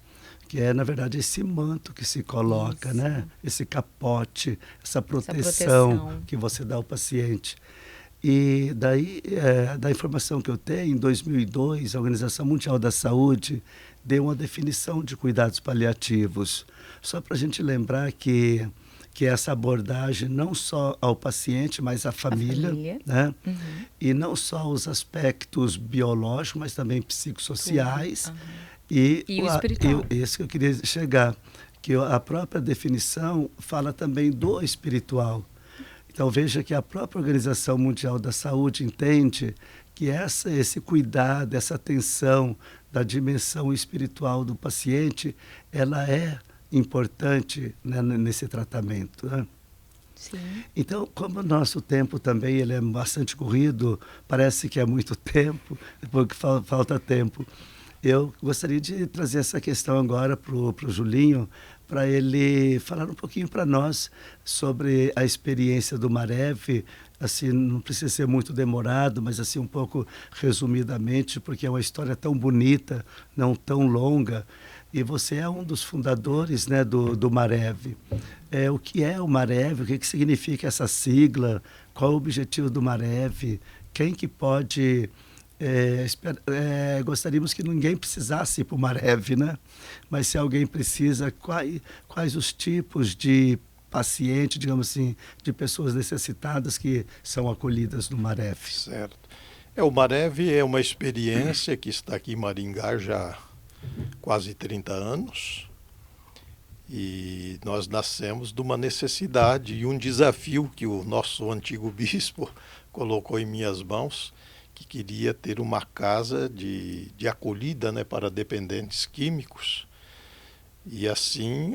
que é, na verdade, esse manto que se coloca, né? Esse capote, essa proteção que você dá ao paciente. E daí, da informação que eu tenho, em 2002, a Organização Mundial da Saúde deu uma definição de cuidados paliativos. Só para a gente lembrar que essa abordagem não só ao paciente, mas à família. Né? E não só os aspectos biológicos, mas também psicossociais. E o espiritual. Esse que eu queria chegar, que a própria definição fala também do espiritual. Então veja que a própria Organização Mundial da Saúde entende que esse cuidado, essa atenção da dimensão espiritual do paciente, ela é importante, né, nesse tratamento. Né? Sim. Então, como o nosso tempo também ele é bastante corrido, parece que é muito tempo, depois que falta tempo. Eu gostaria de trazer essa questão agora para o Julinho, para ele falar um pouquinho para nós sobre a experiência do Marev. Assim, não precisa ser muito demorado, mas assim um pouco resumidamente, porque é uma história tão bonita, não tão longa. E você é um dos fundadores, né, do Marev. O que é o Marev? O que significa essa sigla? Qual é o objetivo do Marev? Quem que pode... gostaríamos que ninguém precisasse ir para o Marev, né? Mas se alguém precisa, quais os tipos de pacientes, digamos assim, de pessoas necessitadas que são acolhidas no Marev? Certo. O Marev é uma experiência que está aqui em Maringá já há quase 30 anos. E nós nascemos de uma necessidade e um desafio que o nosso antigo bispo colocou em minhas mãos, que queria ter uma casa de acolhida, né, para dependentes químicos. E assim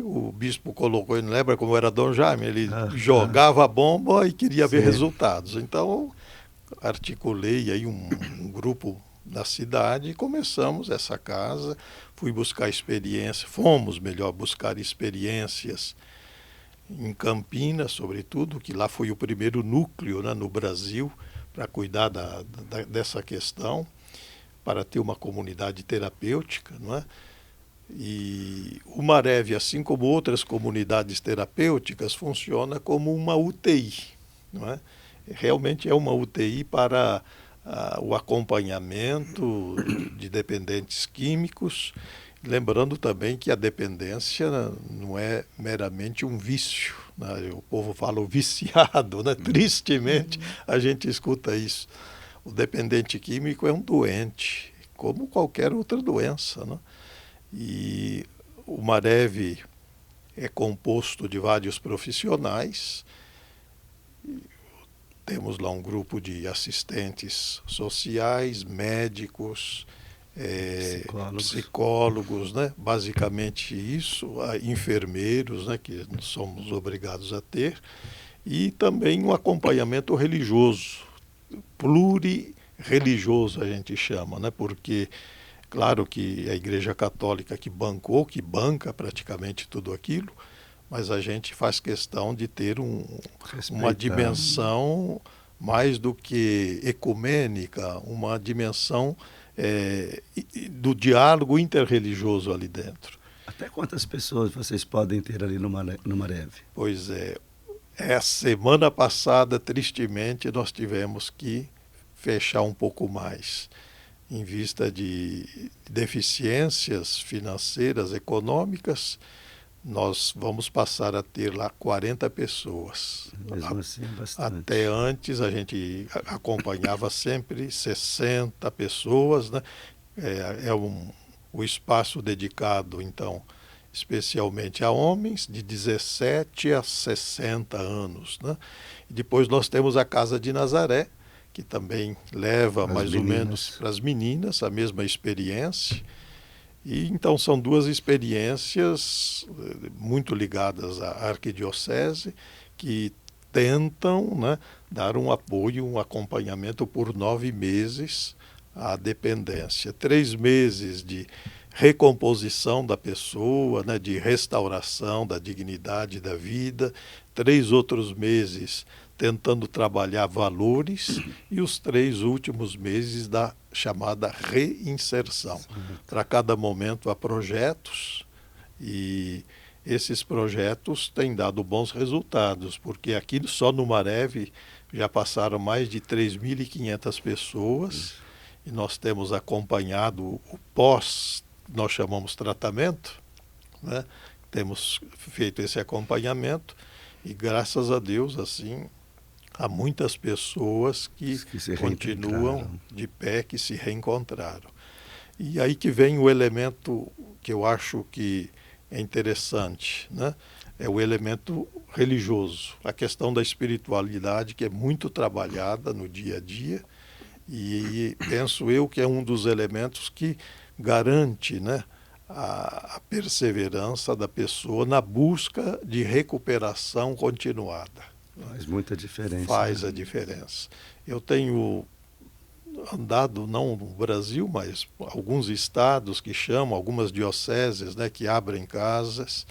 o bispo colocou, não lembra como era Dom Jaime, ele jogava a bomba e queria ver resultados. Então articulei aí um grupo da cidade e começamos essa casa, fomos buscar experiências em Campinas, sobretudo, que lá foi o primeiro núcleo, né, no Brasil, para cuidar dessa questão, para ter uma comunidade terapêutica, não é? E o Marev, assim como outras comunidades terapêuticas, funciona como uma UTI, não é? Realmente é uma UTI para o acompanhamento de dependentes químicos, lembrando também que a dependência não é meramente um vício, né? O povo fala o viciado, né? Tristemente a gente escuta isso. O dependente químico é um doente, como qualquer outra doença, né? E o Marev é composto de vários profissionais. Temos lá um grupo de assistentes sociais, médicos, psicólogos, né? Basicamente isso, enfermeiros, né? Que somos obrigados a ter, e também um acompanhamento religioso, plurirreligioso a gente chama, né? Porque, claro que a Igreja Católica que banca praticamente tudo aquilo, mas a gente faz questão de ter uma dimensão mais do que ecumênica, uma dimensão do diálogo interreligioso ali dentro. Até quantas pessoas vocês podem ter ali no Marev? Pois a semana passada, tristemente, nós tivemos que fechar um pouco mais. em vista de deficiências financeiras, econômicas, nós vamos passar a ter lá 40 pessoas. Mesmo assim, é bastante. Até antes a gente acompanhava sempre 60 pessoas, né? O espaço dedicado, então, especialmente a homens de 17 a 60 anos, né? E depois nós temos a Casa de Nazaré, que também leva mais ou menos para as meninas a mesma experiência. E então são duas experiências muito ligadas à arquidiocese, que tentam, né, dar um apoio, um acompanhamento por 9 meses à dependência. 3 meses de recomposição da pessoa, né, de restauração da dignidade da vida, 3 outros meses tentando trabalhar valores e os 3 últimos meses da chamada reinserção. Para cada momento há projetos e esses projetos têm dado bons resultados, porque aqui só no Mareve já passaram mais de 3.500 pessoas e nós temos acompanhado o pós, nós chamamos tratamento, né? Temos feito esse acompanhamento e graças a Deus, assim, há muitas pessoas que continuam de pé, que se reencontraram. E aí que vem o elemento que eu acho que é interessante, né? É o elemento religioso, a questão da espiritualidade, que é muito trabalhada no dia a dia, e penso eu que é um dos elementos que garante, né, a perseverança da pessoa na busca de recuperação continuada. Faz muita diferença. Faz a diferença. Eu tenho andado, não no Brasil, mas alguns estados que chamam, algumas dioceses, né, que abrem casas,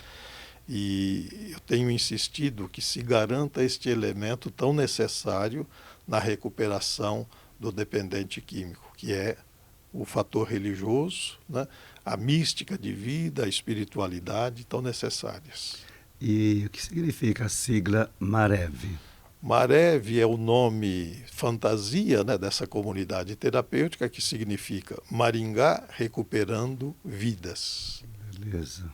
e eu tenho insistido que se garanta este elemento tão necessário na recuperação do dependente químico, que é o fator religioso, né, a mística de vida, a espiritualidade tão necessárias. E o que significa a sigla Mareve? Mareve é o nome fantasia, né, dessa comunidade terapêutica, que significa Maringá Recuperando Vidas. Beleza.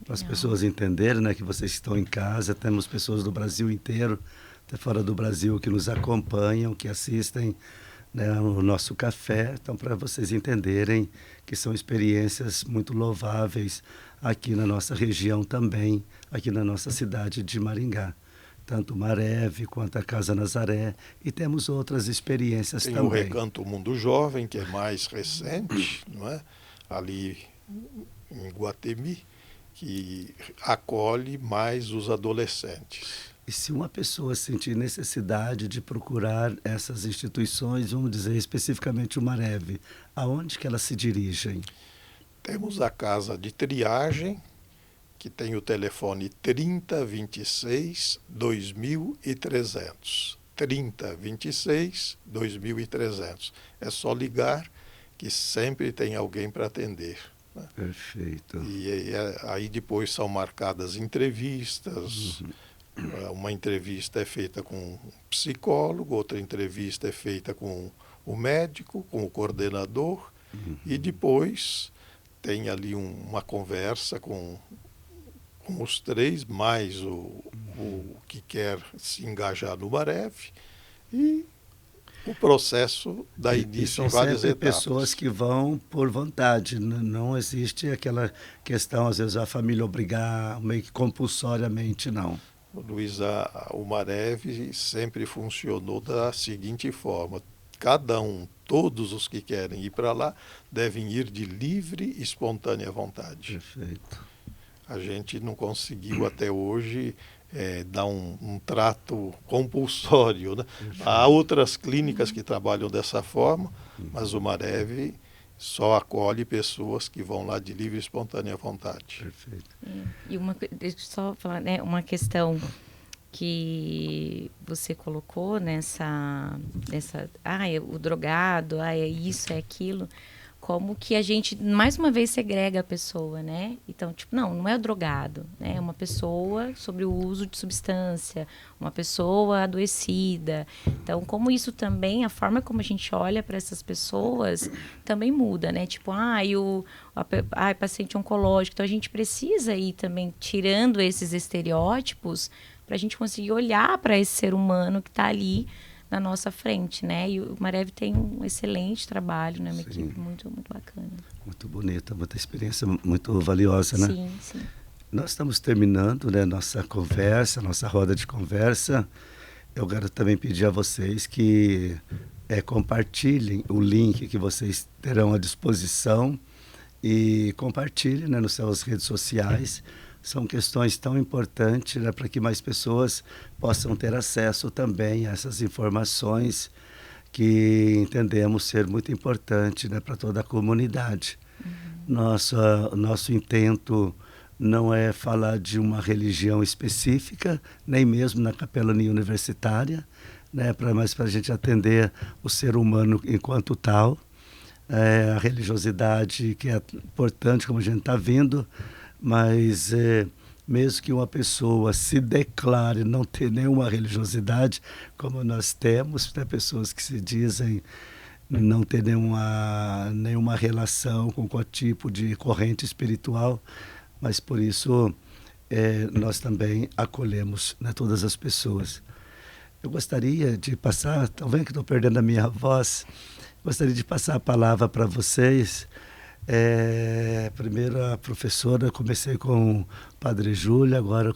Para as pessoas entenderem, né, que vocês estão em casa, temos pessoas do Brasil inteiro, até fora do Brasil, que nos acompanham, que assistem, né, o nosso café. Então, para vocês entenderem que são experiências muito louváveis aqui na nossa região também, aqui na nossa cidade de Maringá. Tanto Mareve quanto a Casa Nazaré, e temos outras experiências também. Tem o Recanto Mundo Jovem, que é mais recente, não é? Ali em Guatemi, que acolhe mais os adolescentes. E se uma pessoa sentir necessidade de procurar essas instituições, vamos dizer especificamente o Mareve, aonde que elas se dirigem? Temos a casa de triagem, que tem o telefone 3026 2300. 3026 2300. É só ligar que sempre tem alguém para atender. Né? Perfeito. E aí depois são marcadas entrevistas. Uma entrevista é feita com um psicólogo, outra entrevista é feita com o médico, com o coordenador, e depois tem ali uma conversa com os 3, mais o que quer se engajar no Mareve, e o processo dá início em várias etapas. Pessoas que vão por vontade, não existe aquela questão, às vezes, a família obrigar meio que compulsoriamente, não. Luísa, o Mareve sempre funcionou da seguinte forma: todos os que querem ir para lá, devem ir de livre e espontânea vontade. Perfeito. A gente não conseguiu até hoje dar um trato compulsório, né? Há outras clínicas que trabalham dessa forma, mas o Mareve só acolhe pessoas que vão lá de livre e espontânea vontade. Perfeito. E deixa eu só falar, né, uma questão que você colocou o drogado, é isso, é aquilo, como que a gente, mais uma vez, segrega a pessoa, né? Então, tipo, não é o drogado, né? É uma pessoa sobre o uso de substância, uma pessoa adoecida. Então, como isso também, a forma como a gente olha para essas pessoas também muda, né? Tipo, paciente oncológico. Então, a gente precisa ir também tirando esses estereótipos para a gente conseguir olhar para esse ser humano que está ali na nossa frente, né? E o Marev tem um excelente trabalho, né? Uma equipe muito, muito bacana. Muito bonita, muita experiência muito valiosa, né? Sim, sim. Nós estamos terminando, né, nossa conversa, nossa roda de conversa. Eu quero também pedir a vocês que compartilhem o link que vocês terão à disposição e compartilhem, né, nas suas redes sociais. São questões tão importantes, né, para que mais pessoas possam ter acesso também a essas informações que entendemos ser muito importante, né, para toda a comunidade. Nosso intento não é falar de uma religião específica, nem mesmo na capelania universitária, né, mas para a gente atender o ser humano enquanto tal. A religiosidade que é importante, como a gente está vendo, mas mesmo que uma pessoa se declare não ter nenhuma religiosidade, como nós temos, né, pessoas que se dizem não ter nenhuma relação com qualquer tipo de corrente espiritual, mas por isso nós também acolhemos, né, todas as pessoas. Eu gostaria de passar, estão vendo que estou perdendo a minha voz, gostaria de passar a palavra para vocês. Primeiro a professora, comecei com o Padre Júlio, agora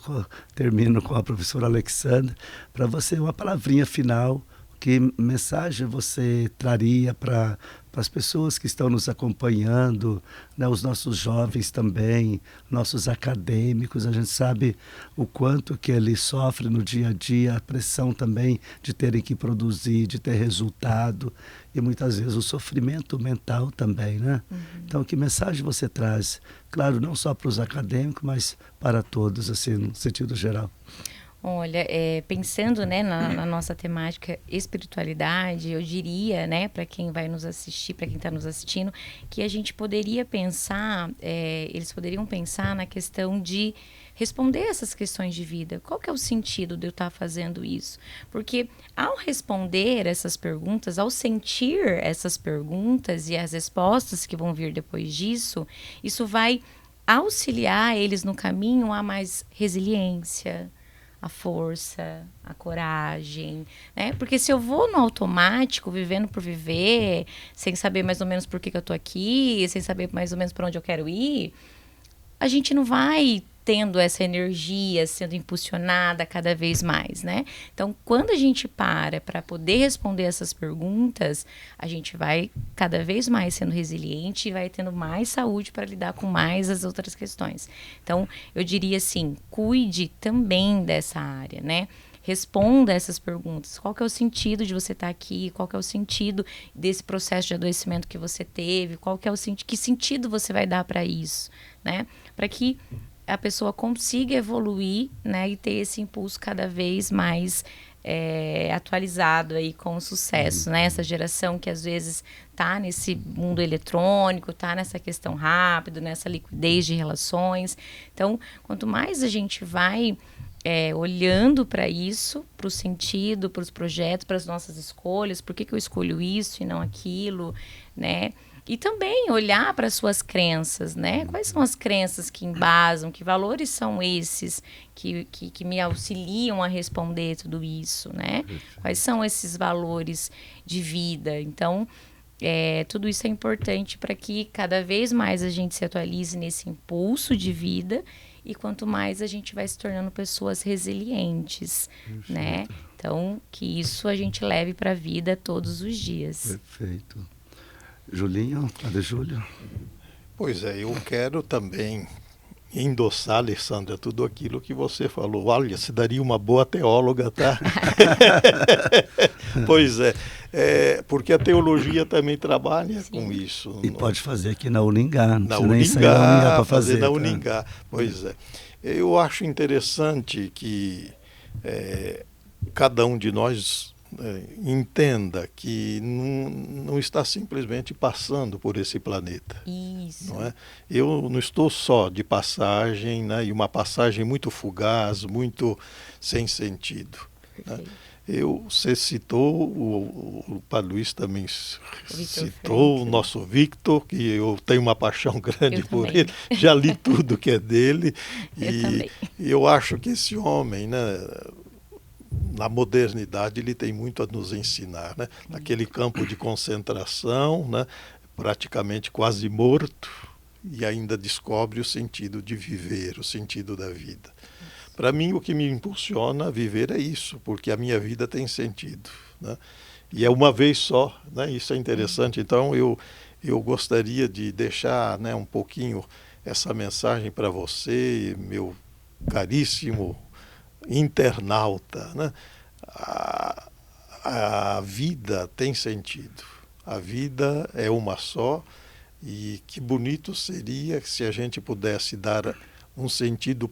termino com a professora Alexandra. Para você, uma palavrinha final, que mensagem você traria para as pessoas que estão nos acompanhando, né, os nossos jovens também, nossos acadêmicos? A gente sabe o quanto que eles sofrem no dia a dia, a pressão também de terem que produzir, de ter resultado, e muitas vezes o sofrimento mental também, né? Então, que mensagem você traz? Claro, não só para os acadêmicos, mas para todos, assim, no sentido geral. Olha, pensando, né, na nossa temática espiritualidade, eu diria, né, para quem vai nos assistir, para quem está nos assistindo, que a gente poderia pensar, eles poderiam pensar na questão de responder essas questões de vida. Qual que é o sentido de eu estar fazendo isso? Porque ao responder essas perguntas, ao sentir essas perguntas e as respostas que vão vir depois disso, isso vai auxiliar eles no caminho a mais resiliência, a força, a coragem, né? Porque se eu vou no automático, vivendo por viver, sem saber mais ou menos por que eu tô aqui, sem saber mais ou menos para onde eu quero ir, a gente não vai tendo essa energia sendo impulsionada cada vez mais, né? Então, quando a gente para poder responder essas perguntas, a gente vai cada vez mais sendo resiliente e vai tendo mais saúde para lidar com mais as outras questões. Então, eu diria assim, cuide também dessa área, né? Responda essas perguntas. Qual que é o sentido de você estar aqui? Qual que é o sentido desse processo de adoecimento que você teve? Qual que é que sentido você vai dar para isso, né? Para que a pessoa consiga evoluir, né, e ter esse impulso cada vez mais atualizado aí com o sucesso, né? Essa geração que às vezes está nesse mundo eletrônico, está nessa questão rápida, nessa liquidez de relações. Então, quanto mais a gente vai olhando para isso, para o sentido, para os projetos, para as nossas escolhas, por que eu escolho isso e não aquilo, né? E também olhar para as suas crenças, né? Quais são as crenças que embasam, que valores são esses que me auxiliam a responder tudo isso, né? Quais são esses valores de vida? Então, tudo isso é importante para que cada vez mais a gente se atualize nesse impulso de vida e quanto mais a gente vai se tornando pessoas resilientes, né? Então, que isso a gente leve para a vida todos os dias. Perfeito. Julinho, Padre Júlio. Pois é, eu quero também endossar, Alessandra, tudo aquilo que você falou. Olha, se daria uma boa teóloga, tá? Pois porque a teologia também trabalha com isso. E pode fazer aqui na Uningá. Na Uningá para fazer na Uningá. Pois é. Eu acho interessante que cada um de nós entenda que não está simplesmente passando por esse planeta. Isso. Não é? Eu não estou só de passagem, né? E uma passagem muito fugaz, muito sem sentido. Né? Você citou, o Padre Luiz também citou o nosso Victor, que eu tenho uma paixão grande por ele, já li tudo que é dele, e eu acho que esse homem, né, na modernidade, ele tem muito a nos ensinar, né? Naquele campo de concentração, né, praticamente quase morto, e ainda descobre o sentido de viver, o sentido da vida. Para mim, o que me impulsiona a viver é isso, porque a minha vida tem sentido, né? E é uma vez só, né? Isso é interessante. Então, eu gostaria de deixar, né, um pouquinho essa mensagem para você, meu caríssimo internauta, né? A vida tem sentido. A vida é uma só, e que bonito seria se a gente pudesse dar um sentido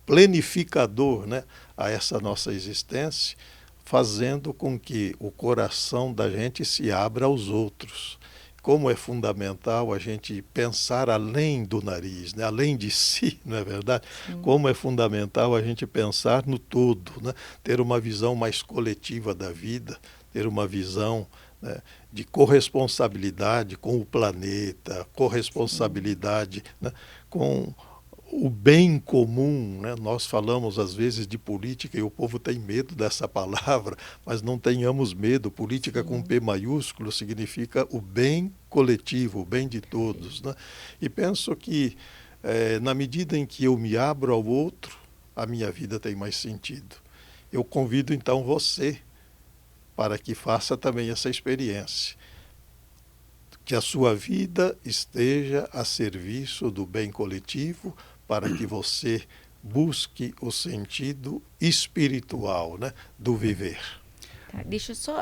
planificador, né, a essa nossa existência, fazendo com que o coração da gente se abra aos outros. Como é fundamental a gente pensar além do nariz, né, além de si, não é verdade? Sim. Como é fundamental a gente pensar no todo, né, ter uma visão mais coletiva da vida, ter uma visão, né, de corresponsabilidade com o planeta, corresponsabilidade, né, com o bem comum, né? Nós falamos às vezes de política e o povo tem medo dessa palavra, mas não tenhamos medo. Política com P maiúsculo significa o bem coletivo, o bem de todos, né? E penso que na medida em que eu me abro ao outro, a minha vida tem mais sentido. Eu convido então você para que faça também essa experiência. Que a sua vida esteja a serviço do bem coletivo, para que você busque o sentido espiritual, né, do viver. Tá, deixa eu só,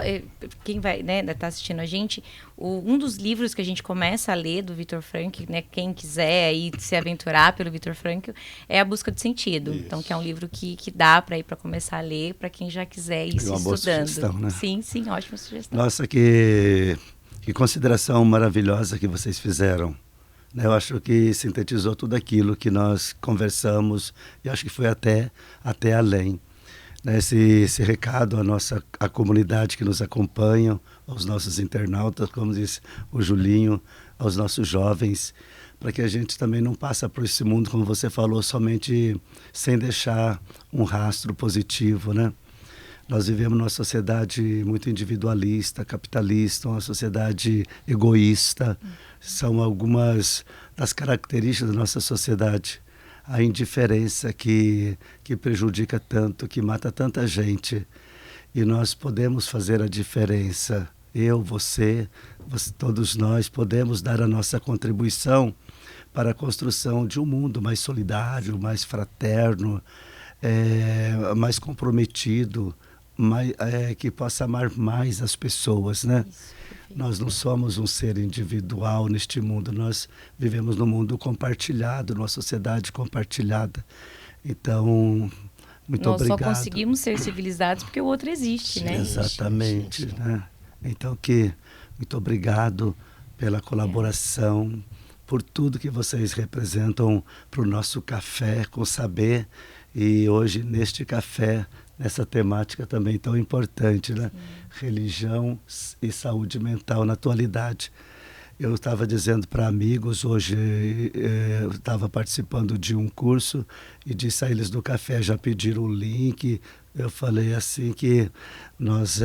quem vai, né, tá assistindo a gente, um dos livros que a gente começa a ler do Viktor Frankl, né, quem quiser aí se aventurar pelo Viktor Frankl, é A Busca do Sentido. Isso. Então, que é um livro que dá para ir para começar a ler, para quem já quiser ir se estudando. Sugestão, né? Sim, ótima sugestão. Nossa, que consideração maravilhosa que vocês fizeram. Eu acho que sintetizou tudo aquilo que nós conversamos e acho que foi até além. Esse recado à comunidade que nos acompanha, aos nossos internautas, como disse o Julinho, aos nossos jovens, para que a gente também não passe por esse mundo, como você falou, somente sem deixar um rastro positivo, né? Nós vivemos numa sociedade muito individualista, capitalista, uma sociedade egoísta. São algumas das características da nossa sociedade. A indiferença que prejudica tanto, que mata tanta gente. E nós podemos fazer a diferença. Eu, você, todos nós podemos dar a nossa contribuição para a construção de um mundo mais solidário, mais fraterno, mais comprometido, que possa amar mais as pessoas, né? Isso, nós não somos um ser individual neste mundo, nós vivemos num mundo compartilhado, numa sociedade compartilhada. Então, muito obrigado. Nós só conseguimos ser civilizados porque o outro existe, né? Exatamente, sim. Né? Então, muito obrigado pela colaboração, por tudo que vocês representam para o nosso Café com Saber. E hoje, neste café, nessa temática também tão importante, né? Religião e saúde mental na atualidade. Eu estava dizendo para amigos, hoje eu estava participando de um curso e disse a eles do café, já pediram o link. Eu falei assim que nós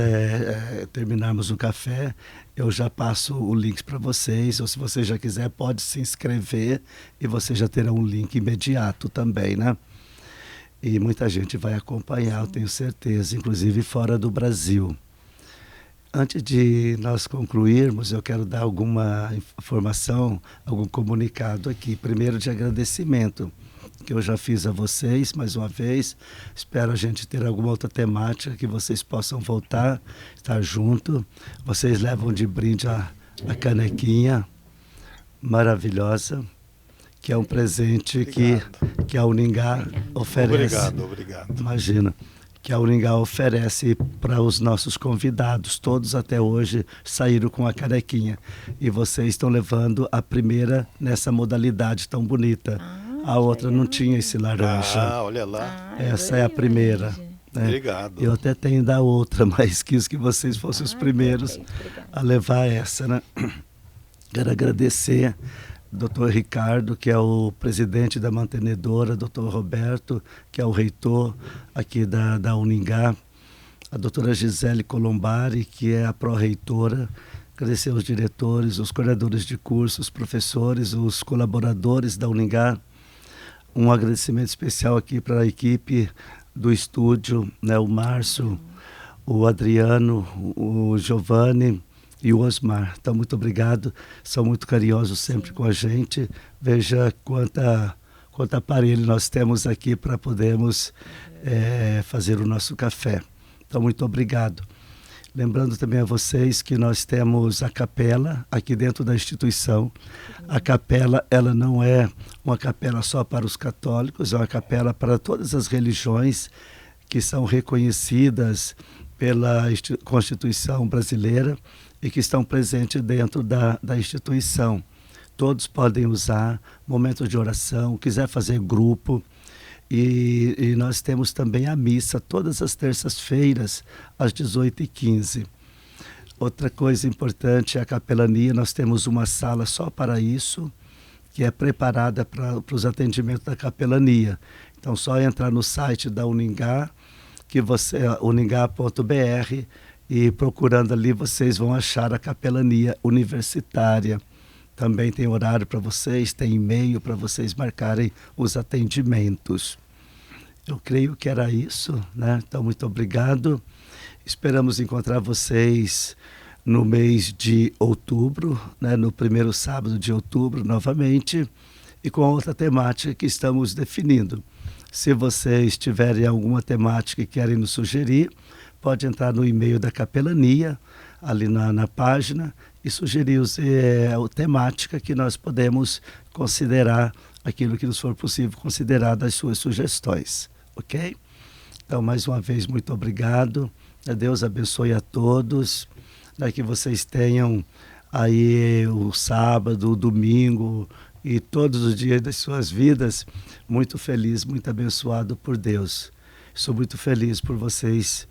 terminarmos o café, eu já passo o link para vocês, ou se você já quiser pode se inscrever e você já terá um link imediato também, né? E muita gente vai acompanhar, eu tenho certeza, inclusive fora do Brasil. Antes de nós concluirmos, eu quero dar alguma informação, algum comunicado aqui. Primeiro de agradecimento, que eu já fiz a vocês mais uma vez. Espero a gente ter alguma outra temática que vocês possam voltar, estar junto. Vocês levam de brinde a canequinha maravilhosa, que é um presente que a Uningá oferece. Obrigado. Imagina. que a Uningá oferece para os nossos convidados. Todos até hoje saíram com a canequinha. E vocês estão levando a primeira nessa modalidade tão bonita. A outra não tinha esse laranja. Olha lá. Essa é a primeira. Né? Obrigado. Eu até tenho da outra, mas quis que vocês fossem os primeiros a levar essa, né? Quero agradecer Dr. Ricardo, que é o presidente da mantenedora, Dr. Roberto, que é o reitor aqui da Uningá, a doutora Gisele Colombari, que é a pró-reitora, agradecer aos diretores, os coordenadores de cursos, os professores, os colaboradores da Uningá. Um agradecimento especial aqui para a equipe do estúdio, né, o Márcio, o Adriano, o Giovanni e o Osmar. Então, muito obrigado. São muito carinhosos sempre com a gente. Veja quanto aparelho nós temos aqui para podermos fazer o nosso café. Então, muito obrigado. Lembrando também a vocês que nós temos a capela aqui dentro da instituição. A capela, ela não é uma capela só para os católicos, é uma capela para todas as religiões que são reconhecidas pela Constituição brasileira e que estão presentes dentro da instituição. Todos podem usar, momento de oração, quiser fazer grupo. E nós temos também a missa todas as terças-feiras, às 18h15. Outra coisa importante é a capelania. Nós temos uma sala só para isso, que é preparada para os atendimentos da capelania. Então, só entrar no site da Uningá, uningá.br, e procurando ali vocês vão achar a capelania universitária. Também tem horário para vocês, tem e-mail para vocês marcarem os atendimentos. Eu creio que era isso, né? Então, muito obrigado. Esperamos encontrar vocês no mês de outubro, né? No primeiro sábado de outubro, novamente, e com outra temática que estamos definindo. Se vocês tiverem alguma temática que querem nos sugerir, pode entrar no e-mail da capelania, ali na página, e sugerir a temática que nós podemos considerar, aquilo que nos for possível considerar das suas sugestões, ok? Então, mais uma vez, muito obrigado. Deus abençoe a todos, que vocês tenham aí o sábado, o domingo e todos os dias das suas vidas muito feliz, muito abençoado por Deus. Sou muito feliz por vocês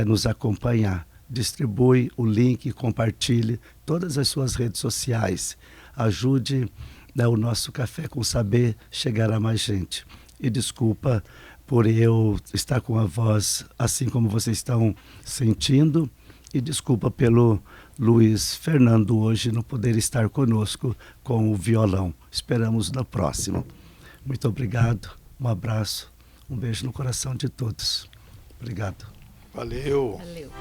nos acompanhar. Distribui o link, compartilhe todas as suas redes sociais. Ajude o nosso Café com Saber chegar a mais gente. E desculpa por eu estar com a voz assim como vocês estão sentindo. E desculpa pelo Luiz Fernando hoje não poder estar conosco com o violão. Esperamos na próxima. Muito obrigado, um abraço, um beijo no coração de todos. Obrigado. Valeu. Valeu.